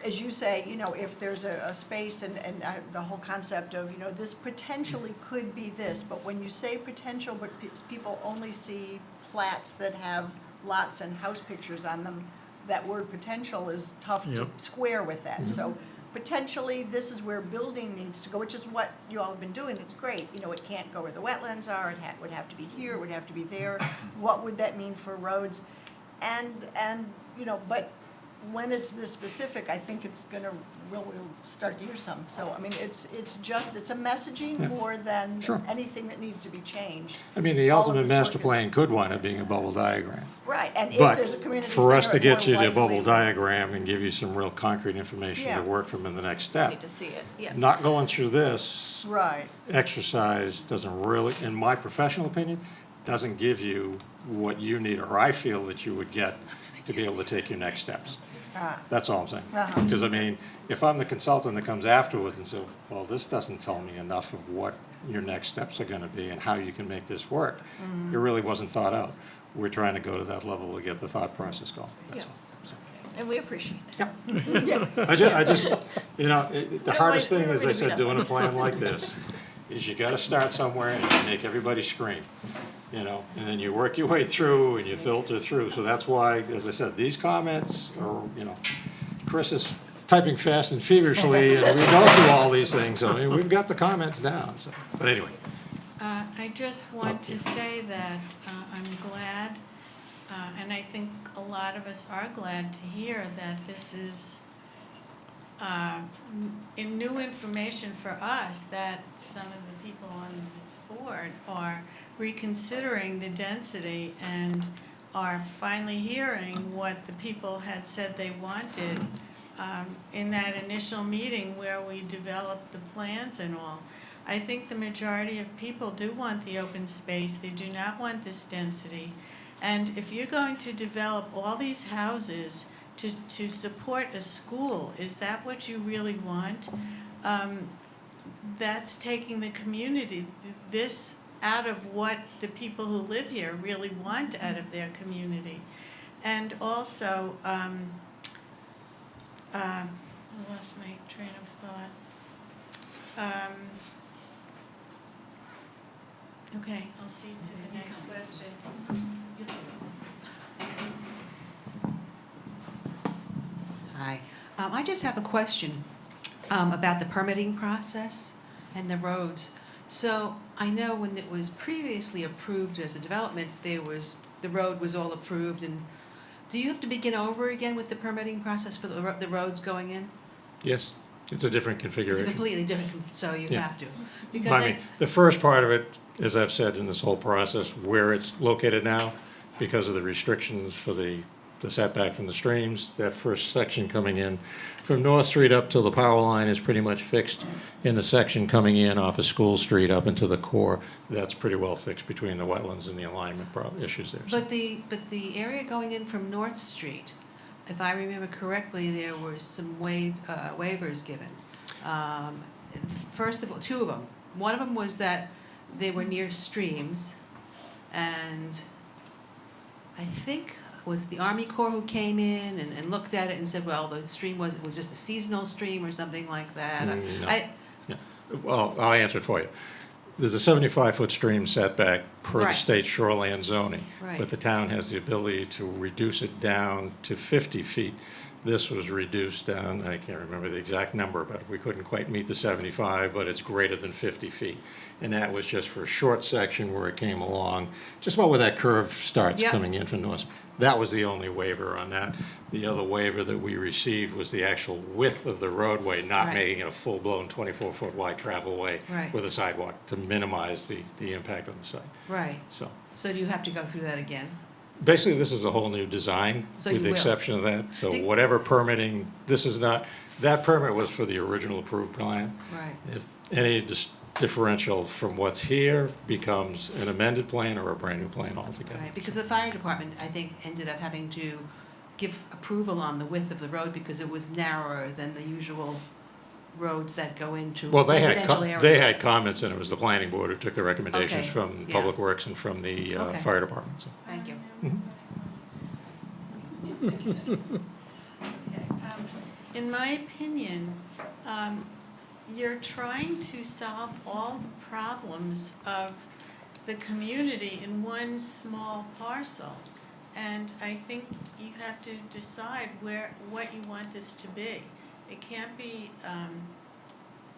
as you say, if there's a space and the whole concept of, this potentially could be this, but when you say potential, but people only see plats that have lots and house pictures on them, that word potential is tough to Yep. square with that. So potentially, this is where building needs to go, which is what you all have been doing. It's great. It can't go where the wetlands are. It would have to be here. It would have to be there. What would that mean for roads? And but when it's this specific, I think it's gonna, we'll start to hear some. So, I mean, it's a messaging more than Sure. anything that needs to be changed. I mean, the All of ultimate this master work is- plan could wind up being a bubble diagram. Right, and if But there's a community for us center, to it get you more the bubble likely- diagram and give you some real concrete information Yeah. to work from in the next step, Need to see it, yeah. not going through this Right, exercise doesn't really, in my professional opinion, doesn't give you what you need, or I feel that you would get to be able to take your next steps. That's all I'm saying. Uh-huh. Because, I mean, if I'm the consultant that comes afterwards and says, well, this doesn't tell me enough of what your next steps are gonna be and how you can make this work, it really wasn't thought out. We're trying to go to that level to get the thought process going, that's all. So, And we appreciate that. I just, the hardest thing, as I everybody said, beat doing a plan like this, is you gotta start somewhere and you make everybody scream, and then you work your way through and you filter through. So that's why, as I said, these comments are, Chris is typing fast and feverishly, and we go through all these things. I mean, we've got the comments down, so, but anyway. I just want to say that I'm glad, and I think a lot of us are glad to hear that this is new information for us, that some of the people on this board are reconsidering the density and are finally hearing what the people had said they wanted in that initial meeting where we developed the plans and all. I think the majority of people do want the open space. They do not want this density. And if you're going to develop all these houses to support a school, is that what you really want? That's taking the community, this out of what the people who live here really want out of their community. And also, I lost my train of thought. Okay, I'll see to the next question. Hi. I just have a question about the permitting process and the roads. So I know when it was previously approved as a development, the road was all approved, and do you have to begin over again with the permitting process for the roads going in? Yes, it's a different It's configuration. completely different, so you Yeah. have to. Because I mean, the first part of it, as I've said in this whole process, where it's located now, because of the restrictions for the setback from the streams, that first section coming in from North Street up till the power line is pretty much fixed. In the section coming in off of School Street up into the core, that's pretty well fixed between the wetlands and the alignment issues there. But the area going in from North Street, if I remember correctly, there were some waivers given. First of all, two of them. One of them was that they were near streams, and I think was the Army Corps who came in and looked at it and said, well, the stream was just a seasonal stream or something like that. No. I- Well, I'll answer it for you. There's a 75-foot stream setback per the Right. state shoreline zoning. Right. But the town has the ability to reduce it down to 50 feet. This was reduced down, I can't remember the exact number, but we couldn't quite meet the 75, but it's greater than 50 feet. And that was just for a short section where it came along, just about where that curve starts Yep. coming in from north. That was the only waiver on that. The other waiver that we received was the actual width of the roadway, not Right. making it a full-blown 24-foot wide travelway Right. with a sidewalk to minimize the impact on the site. Right. So So do you have to go through that again? basically, this is a whole new design So with you the will. exception of that. So Think- whatever permitting, this is not, that permit was for the original approved plan. Right. If any differential from what's here becomes an amended plan or a brand-new plan altogether. Right, because the fire department, I think, ended up having to give approval on the width of the road because it was narrower than the usual roads that go into Well, residential areas. they had comments, and it was the planning board who took the recommendations Okay, from yeah. Public Works and from the Okay. fire department, so. Thank you. In my opinion, you're trying to solve all the problems of the community in one small parcel. And I think you have to decide what you want this to be. It can't be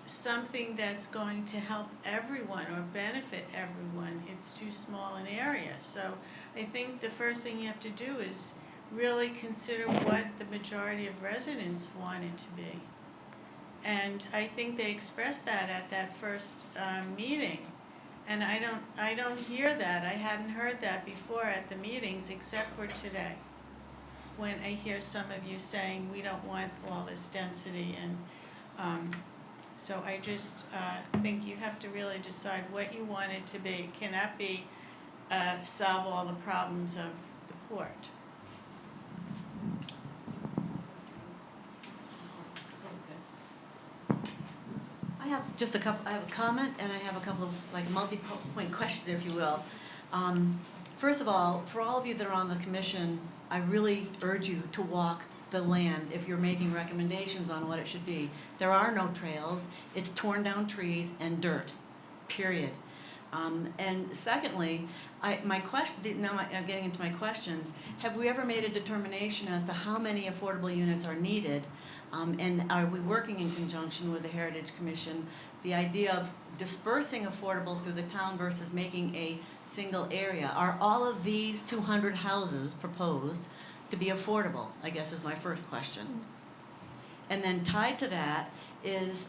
something that's going to help everyone or benefit everyone. It's too small an area. So I think the first thing you have to do is really consider what the majority of residents want it to be. And I think they expressed that at that first meeting. And I don't hear that. I hadn't heard that before at the meetings except for today, when I hear some of you saying we don't want all this density. And so I just think you have to really decide what you want it to be. It cannot be solve all the problems of the port. I have just I have a comment and I have a couple of like multi-point question, if you will. First of all, for all of you that are on the commission, I really urge you to walk the land if you're making recommendations on what it should be. There are no trails, it's torn down trees and dirt, period. And secondly, my question, now I'm getting into my questions, have we ever made a determination as to how many affordable units are needed? And are we working in conjunction with the Heritage Commission, the idea of dispersing affordable through the town versus making a single area? Are all of these 200 houses proposed to be affordable, I guess is my first question. And then tied to that is,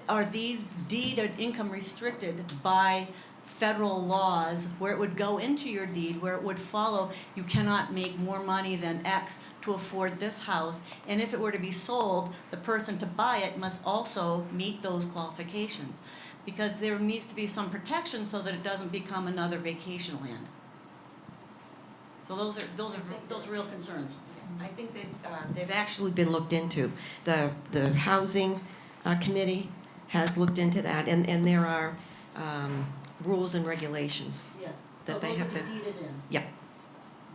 are these deed or income restricted by federal laws where it would go into your deed, where it would follow, you cannot make more money than X to afford this house, and if it were to be sold, the person to buy it must also meet those qualifications, because there needs to be some protection so that it doesn't become another vacation land. So those are real concerns. I think they've actually been looked into. The housing committee has looked into that, and there are rules and regulations. Yes, That so they those have would to- be deeded in. Yeah.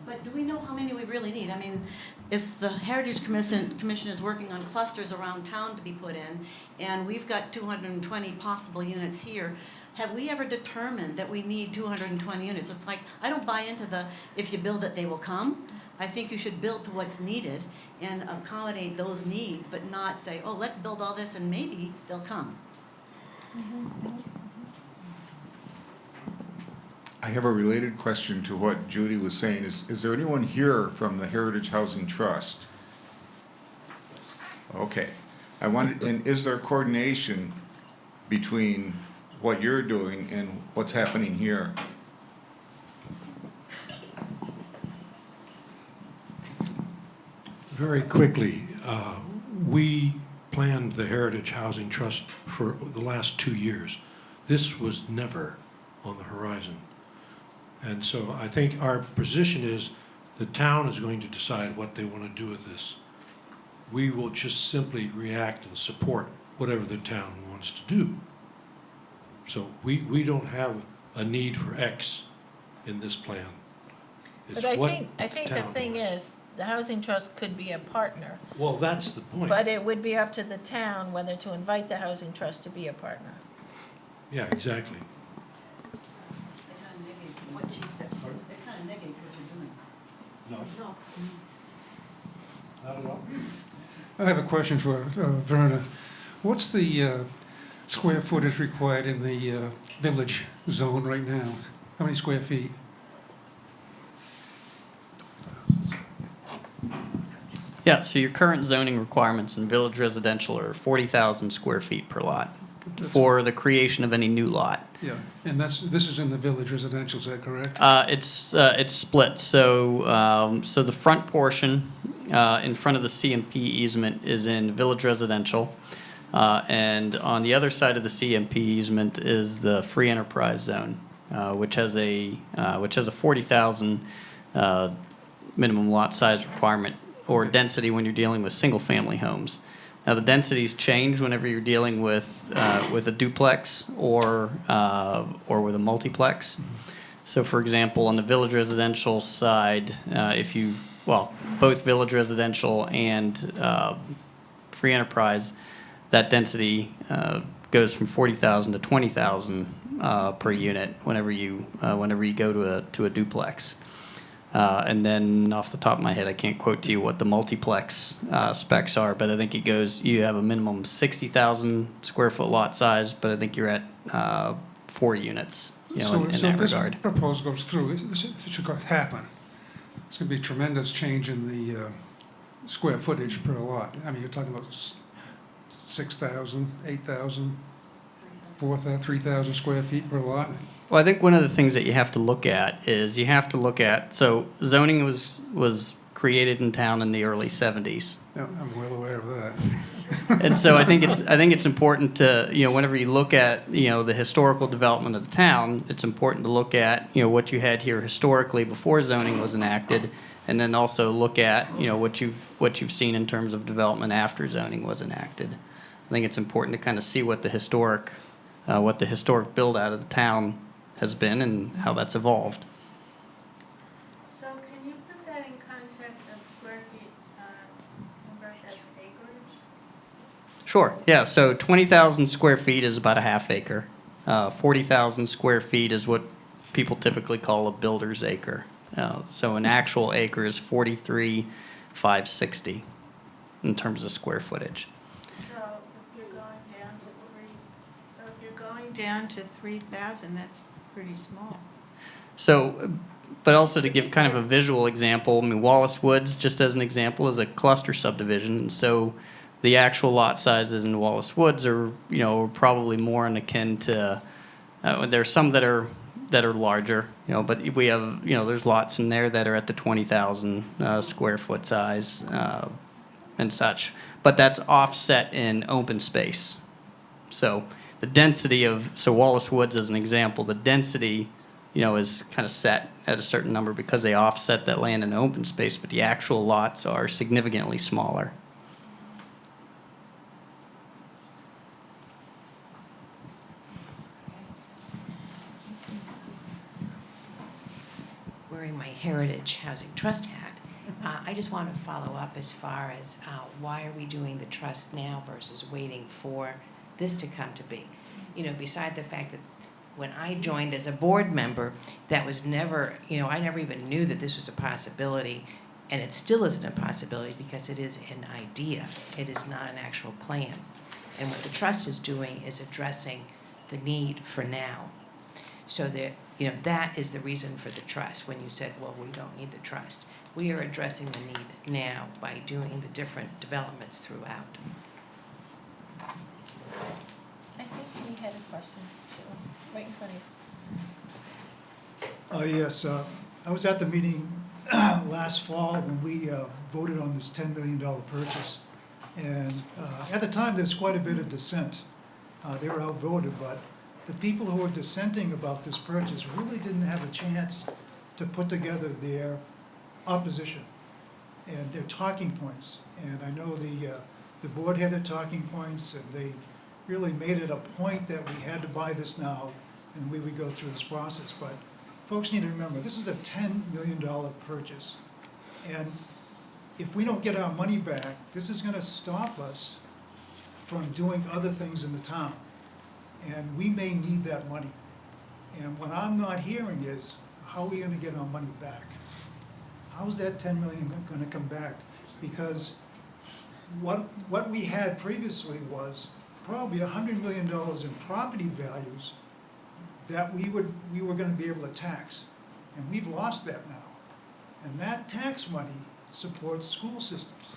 But do we know how many we really need? I mean, if the Heritage Commission is working on clusters around town to be put in, and we've got 220 possible units here, have we ever determined that we need 220 units? It's like, I don't buy into the, if you build it, they will come. I think you should build to what's needed and accommodate those needs, but not say, oh, let's build all this and maybe they'll come. I have a related question to what Judy was saying. Is there anyone here from the Heritage Housing Trust? Okay. And is there coordination between what you're doing and what's happening here? Very quickly, we planned the Heritage Housing Trust for the last 2 years. This was never on the horizon. And so I think our position is the town is going to decide what they want to do with this. We will just simply react and support whatever the town wants to do. So we don't have a need for X in this plan. It's But I what think the town thing wants. is, the housing trust could be a partner, Well, that's the point. but it would be up to the town whether to invite the housing trust to be a partner. Yeah, exactly. It kind of negates what she said. It kind of negates what you're doing. No. I have a question for Verna. What's the square footage required in the village zone right now? How many square feet? Yeah, so your current zoning requirements in village residential are 40,000 square feet per lot for the creation of any new lot. Yeah, and this is in the village residential, is that correct? It's split. So the front portion in front of the CMP easement is in village residential, and on the other side of the CMP easement is the free enterprise zone, which has a 40,000 minimum lot size requirement or density when you're dealing with single family homes. Now the densities change whenever you're dealing with a duplex or with a multiplex. So for example, on the village residential side, both village residential and free enterprise, that density goes from 40,000 to 20,000 per unit whenever you go to a duplex. And then off the top of my head, I can't quote to you what the multiplex specs are, but I think you have a minimum 60,000 square foot lot size, but I think you're at 4 units, in So that if this regard. proposal goes through, if it should happen, it's going to be a tremendous change in the square footage per lot. I mean, you're talking about 6,000, 8,000, 4,000, 3,000 square feet per lot. Well, I think one of the things that you have to look at is so zoning was created in town in the early 70s. Yeah, I'm well aware of that. And so I think it's important to, whenever you look at, the historical development of the town, it's important to look at, what you had here historically before zoning was enacted, and then also look at, what you've seen in terms of development after zoning was enacted. I think it's important to kind of see what the historic build out of the town has been and how that's evolved. So can you put that in context of square feet, convert that to acreage? Sure, yeah, so 20,000 square feet is about a half acre. 40,000 square feet is what people typically call a builder's acre. So an actual acre is 43,560 in terms of square footage. So if you're going down to 3,000, that's pretty small. So, but also to give kind of a visual example, I mean, Wallace Woods, just as an example, is a cluster subdivision. So the actual lot sizes in Wallace Woods are, probably more akin to, there's some that are larger, but we have, there's lots in there that are at the 20,000 square foot size and such. But that's offset in open space. So the density so Wallace Woods as an example, the density, is kind of set at a certain number because they offset that land in open space, but the actual lots are significantly smaller. Wearing my Heritage Housing Trust hat, I just want to follow up as far as why are we doing the trust now versus waiting for this to come to be? Beside the fact that when I joined as a board member, that was never, I never even knew that this was a possibility, and it still isn't a possibility because it is an idea. It is not an actual plan. And what the trust is doing is addressing the need for now. So that, that is the reason for the trust. When you said, well, we don't need the trust. We are addressing the need now by doing the different developments throughout. I think we had a question, Sheila, right in front of you. Yes, I was at the meeting last fall when we voted on this $10 million purchase. And at the time, there's quite a bit of dissent. They were outvoted, but the people who were dissenting about this purchase really didn't have a chance to put together their opposition and their talking points. And I know the board had their talking points, and they really made it a point that we had to buy this now, and we would go through this process. But folks need to remember, this is a $10 million purchase. And if we don't get our money back, this is going to stop us from doing other things in the town. And we may need that money. And what I'm not hearing is, how are we going to get our money back? How's that $10 million going to come back because what we had previously was probably $100 million in property values that we were gonna be able to tax. And we've lost that now. And that tax money supports school systems.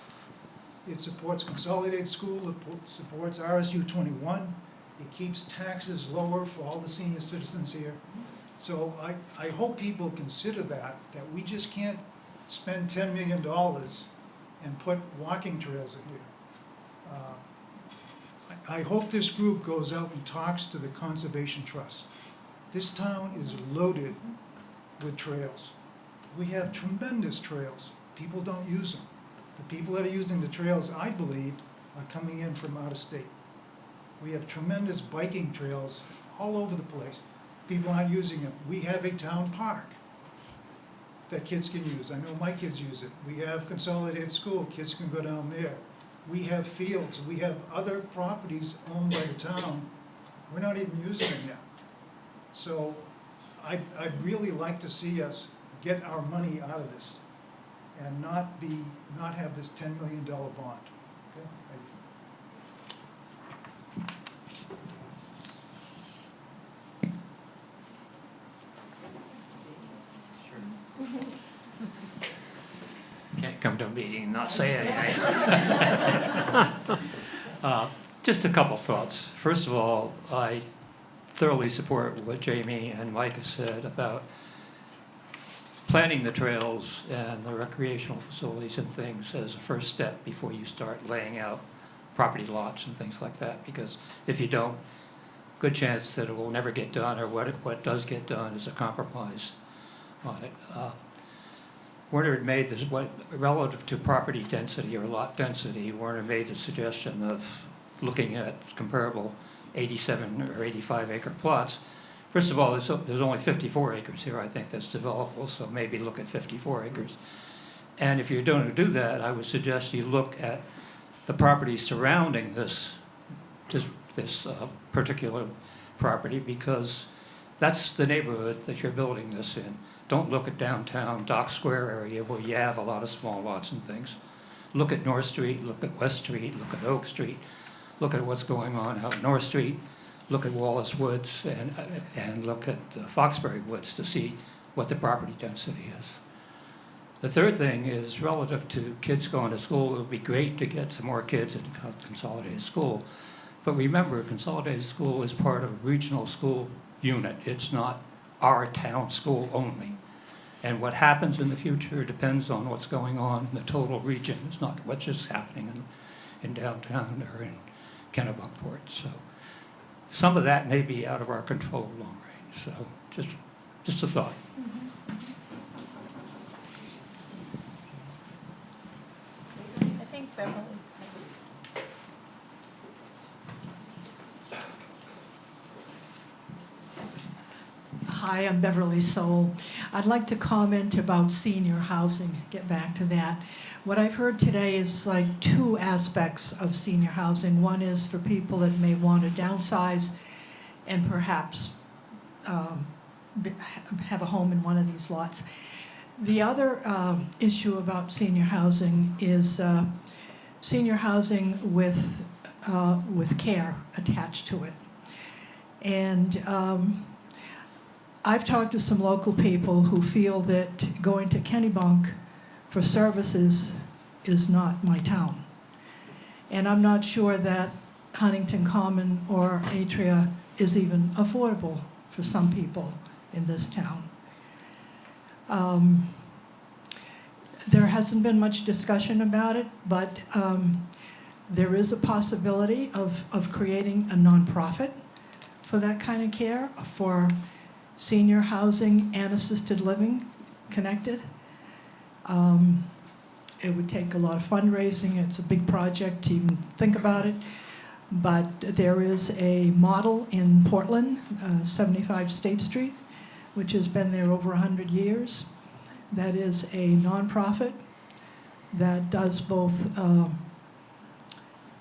It supports consolidated school, it supports RSU 21. It keeps taxes lower for all the senior citizens here. So I hope people consider that we just can't spend $10 million and put walking trails in here. I hope this group goes out and talks to the Conservation Trust. This town is loaded with trails. We have tremendous trails. People don't use them. The people that are using the trails, I believe, are coming in from out of state. We have tremendous biking trails all over the place. People aren't using them. We have a town park that kids can use. I know my kids use it. We have consolidated school. Kids can go down there. We have fields. We have other properties owned by the town. We're not even using them yet. So I'd really like to see us get our money out of this and not have this $10 million bond. Okay? Can't come to a meeting and not say anything. Just a couple thoughts. First of all, I thoroughly support what Jamie and Mike have said about planning the trails and the recreational facilities and things as a first step before you start laying out property lots and things like that. Because if you don't, good chance that it will never get done, or what does get done is a compromise on it. Werner had made this, relative to property density or lot density, Werner made the suggestion of looking at comparable 87 or 85 acre plots. First of all, there's only 54 acres here, I think, that's developable, so maybe look at 54 acres. And if you're going to do that, I would suggest you look at the property surrounding this particular property, because that's the neighborhood that you're building this in. Don't look at downtown Dock Square area where you have a lot of small lots and things. Look at North Street, look at West Street, look at Oak Street, look at what's going on out North Street, look at Wallace Woods, and look at Foxbury Woods to see what the property density is. The third thing is relative to kids going to school. It would be great to get some more kids in consolidated school. But remember, consolidated school is part of a regional school unit. It's not our town school only. And what happens in the future depends on what's going on in the total region. It's not what's just happening in downtown or in Kennebunkport. So some of that may be out of our control long range. So just a thought. I think Beverly. Hi, I'm Beverly Soul. I'd like to comment about senior housing, get back to that. What I've heard today is like two aspects of senior housing. One is for people that may want to downsize and perhaps have a home in one of these lots. The other issue about senior housing is senior housing with care attached to it. And I've talked to some local people who feel that going to Kennebunk for services is not my town. And I'm not sure that Huntington Common or Atria is even affordable for some people in this town. There hasn't been much discussion about it, but there is a possibility of creating a nonprofit for that kind of care, for senior housing and assisted living connected. It would take a lot of fundraising. It's a big project to even think about it. But there is a model in Portland, 75 State Street, which has been there over 100 years. That is a nonprofit that does both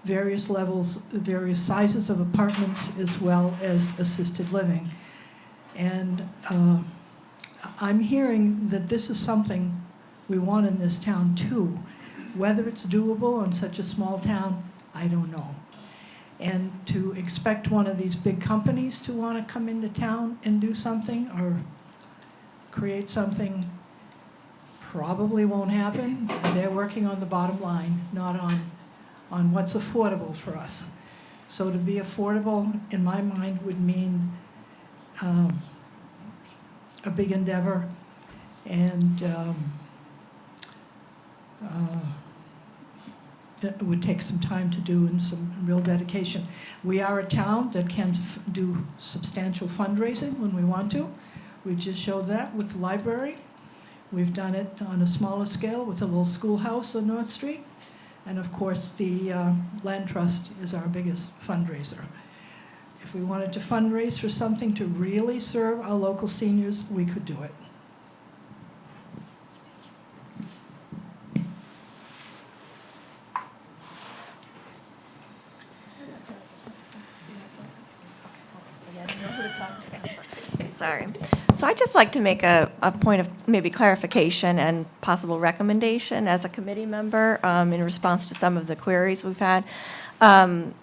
various levels, various sizes of apartments, as well as assisted living. And I'm hearing that this is something we want in this town too. Whether it's doable in such a small town, I don't know. And to expect one of these big companies to want to come into town and do something or create something probably won't happen. They're working on the bottom line, not on what's affordable for us. So to be affordable, in my mind, would mean a big endeavor, and it would take some time to do and some real dedication. We are a town that can do substantial fundraising when we want to. We just showed that with the library. We've done it on a smaller scale with a little schoolhouse on North Street. And of course, the Land Trust is our biggest fundraiser. If we wanted to fundraise for something to really serve our local seniors, we could do it. Sorry. So I'd just like to make a point of maybe clarification and possible recommendation as a committee member in response to some of the queries we've had.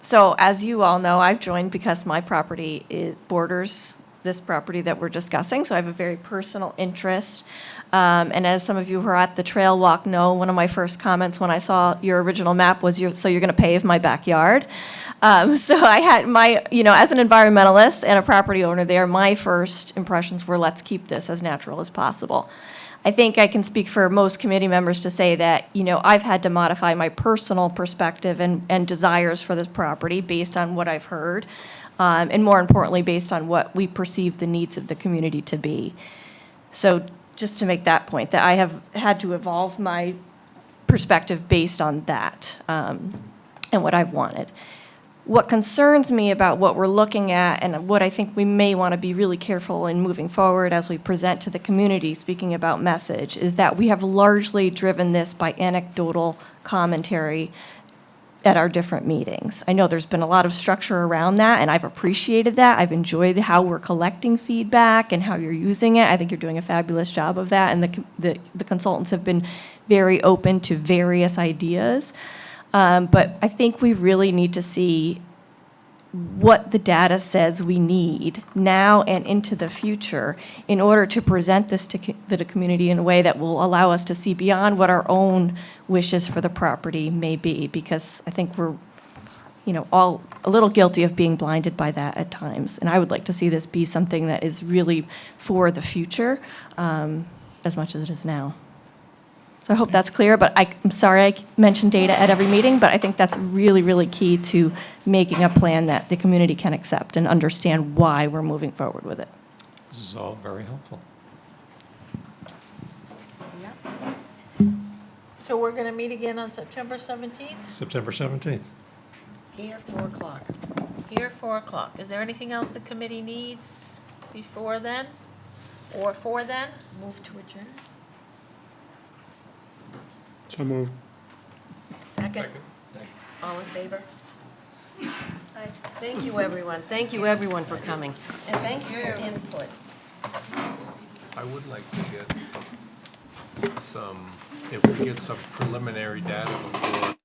So as you all know, I've joined because my property borders this property that we're discussing, so I have a very personal interest. And as some of you who are at the trail walk know, one of my first comments when I saw your original map was, so you're going to pave my backyard. So I had as an environmentalist and a property owner there, my first impressions were, let's keep this as natural as possible. I think I can speak for most committee members to say that, I've had to modify my personal perspective and desires for this property based on what I've heard, and more importantly, based on what we perceive the needs of the community to be. So just to make that point, that I have had to evolve my perspective based on that and what I've wanted. What concerns me about what we're looking at and what I think we may want to be really careful in moving forward as we present to the community, speaking about message, is that we have largely driven this by anecdotal commentary at our different meetings. I know there's been a lot of structure around that, and I've appreciated that. I've enjoyed how we're collecting feedback and how you're using it. I think you're doing a fabulous job of that, and the consultants have been very open to various ideas. But I think we really need to see what the data says we need now and into the future in order to present this to the community in a way that will allow us to see beyond what our own wishes for the property may be, because I think we're all a little guilty of being blinded by that at times. And I would like to see this be something that is really for the future as much as it is now. So I hope that's clear, but I'm sorry I mentioned data at every meeting, but I think that's really, really key to making a plan that the community can accept and understand why we're moving forward with it. This is all very helpful. So we're going to meet again on September 17th? September 17th. Here, 4 o'clock. Here, 4 o'clock. Is there anything else the committee needs before then? Or for then? Move to adjourn. So moved. Second. All in favor? Thank you, everyone. Thank you, everyone, for coming. And thanks for your input. I would like to get if we get some preliminary data before